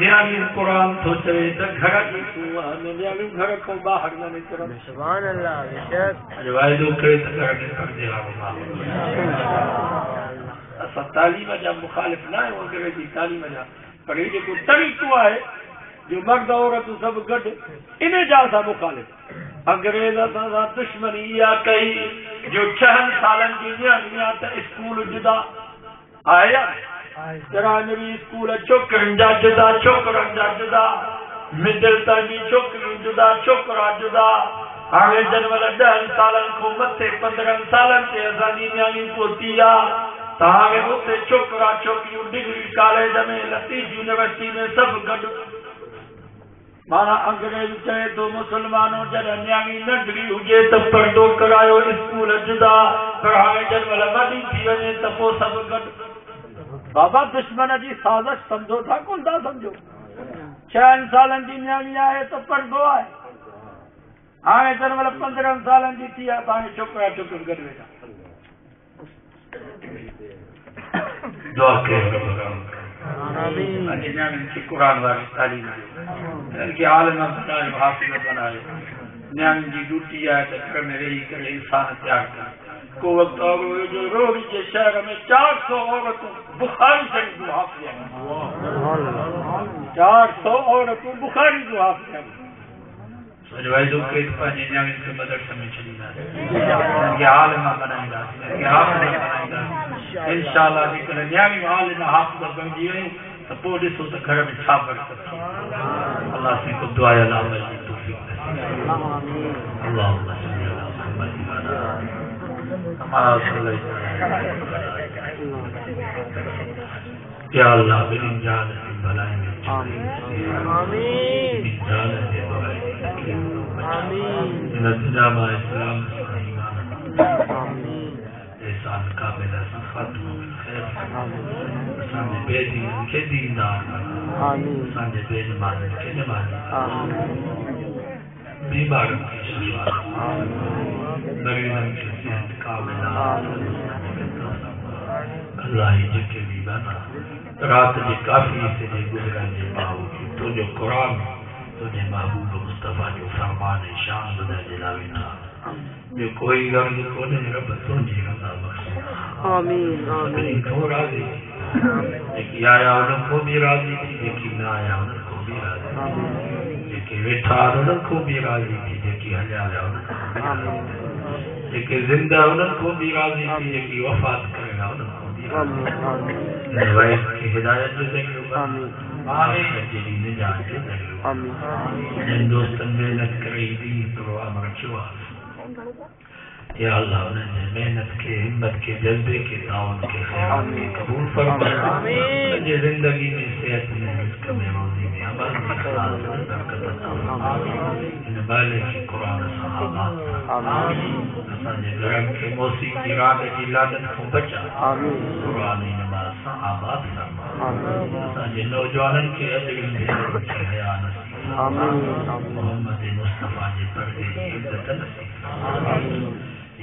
न्याणी कुरान थो चवे त घर जी सूअ न्याणी घर को बाहर न निकरन सुभान अल्लाह बेशक अरे वाइदो करे त घर में करदे असां तालीम जा मुखालिफ न आहियूं अंग्रेजी तालीम जा पर ये जेको तरीक़ो आहे जो मर्द औरत सब गॾु इन जा असां मुखालिफ अंग्रेज असां सां दुश्मनी इहा कई जो 6 सालनि जी न्याणी त स्कूल जुदा आया प्राइमरी स्कूल छोकरनि जा जुदा छोकरनि जा जुदा मिडिल ताईं जी छोकरियूं जुदा छोकरा जुदा हाणे जन महिल 10 सालनि खां मथे 15 सालनि ते असांजी न्याणी पहुती आहे त हाणे उते छोकरा छोकिरियूं डिग्री कॉलेज में लतीफ़ यूनिवर्सिटी में सभु गॾु माना अंग्रेज चए तो मुसलमानों जॾहिं न्याणी नंढड़ी हुजे त पर्दो करायो स्कूल जुदा पर हाणे जन महिल वॾी थी वञे त पोइ सभु गॾु बाबा दुश्मन जी साज़िश समझो था कोन था समझो 6 सालनि जी न्याणी आहे त पर्दो आहे हाणे जन महिल 15 सालनि जी थी आहे त हाणे छोकिरा छोकिरियूं गॾु वेठा दुआ कयो कुरान वारी तालीम इनके आलिम बनायो हाफ़िज़ बनायो न्याणी जी ड्यूटी आहे त घर में रही करे इंसान तैयार करे को वक्त और जो रोड के शहर में 400 औरतों बुखारी शरीफ जो हाफ़िज़ हैं 400 औरतों बुखारी जो हाफ़िज़ हैं सजवाइदो के पंहिंजे न्याणियुनि खे मदरसे में छॾींदा इनके आलिम बनाईंदासीं इनके हाफ़िज़ बनाईंदासीं इंशाअल्लाह जेकॾहिं न्याणियूं आलिम हाफ़िज़ बणिजी वयूं त पोइ ॾिसो त घर में छा बरकत थी अल्लाह से को दुआ अला अमल जी तौफ़ीक़ नसीब अल्लाहुम्मा सल्ली अला मुहम्मद व अला या अल्लाह बिन जान भलाई में आमीन जान दे भलाई इन दुनिया में इस्लाम ईमान आमीन एहसान कामिल खात्मा खैर आमीन सामने बेदीन के दीनदार आमीन सामने बेईमान के नमाज़ी आमीन बीमारों की शिफा आमीन मरीजों की सेहत कामिल अल्लाह जेके भी बना रात जे काफी से जे गुजरन जे बावजूद तो जो कुरान तो जे महबूब मुस्तफा जो फरमान शान बदल जे लावे था जो कोई गर्द कोने रब तो जी रजा बख्श आमीन आमीन को राजी जेकी आया उनको भी राजी थी जेकी ना आया उनको भी राजी आमीन जेके वेठा उनको भी राजी थी जेकी हलिया उनको आमीन जेके जिंदा उनको भी राजी थी जेकी वफात करेगा उनको वाइफ की हिदायत जो देंगे आमीन जेडी निजात जो देंगे आमीन जिन दोस्तन मेहनत करी दी तो अमर छुआ या अल्लाह उन्हें मेहनत के हिम्मत के जज्बे के ताउन के खैरात के कबूल फरमा आमीन जे जिंदगी में सेहत में रिज़्क़ में रोज़ी में अमल में इखलास में बरकत अता फरमा इन बाले की कुरान सहाबात आमीन असांजे घर के मौसीक़ी राग जी लानत को बचा आमीन कुरान नमाज सहाबात फरमा आमीन असांजे नौजवाननि के अजर में के हया नसीब आमीन मोहम्मद मुस्तफा जे पर्दे की इज्जत नसीब आमीन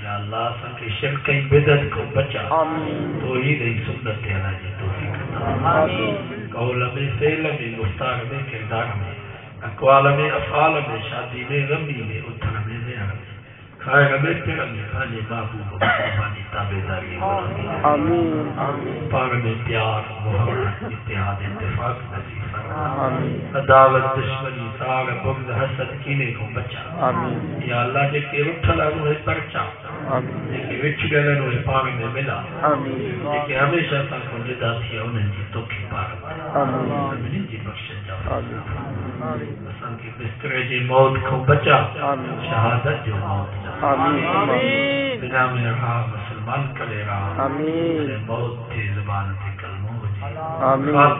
या अल्लाह संके शिरक की बिदअत को बचा आमीन तौहीद की सुन्नत अला जी तौफीक अता आमीन कौल में फेल में गुफ्तार में किरदार में अक़वाल में अफ़आल में शादी में गमी में उथल में ज़हर में खाए में पिण में पंहिंजे महबूब मुस्तफा जी ताबेदारी आमीन आमीन पाण में प्यार मोहब्बत इत्तेहाद इत्तेफाक नसीब फरमा आमीन अदावत दुश्मनी साग बुग़्ज़ हसद कीने को बचा आमीन या अल्लाह जेके उठल रूह परचा जेके विच ॻाल्हियुनि उहे पाण में मिला जेके हमेशह असांखां जुदा थी विया उन्हनि जी तोखे पार सभिनी जी बख़्शिश असांखे बिस्तरे जी मौत खां बचा शहादत जो मौत बिना में रहा मुसलमान करे रहा मौत थे ज़बान ते कलमो हुजे ईमान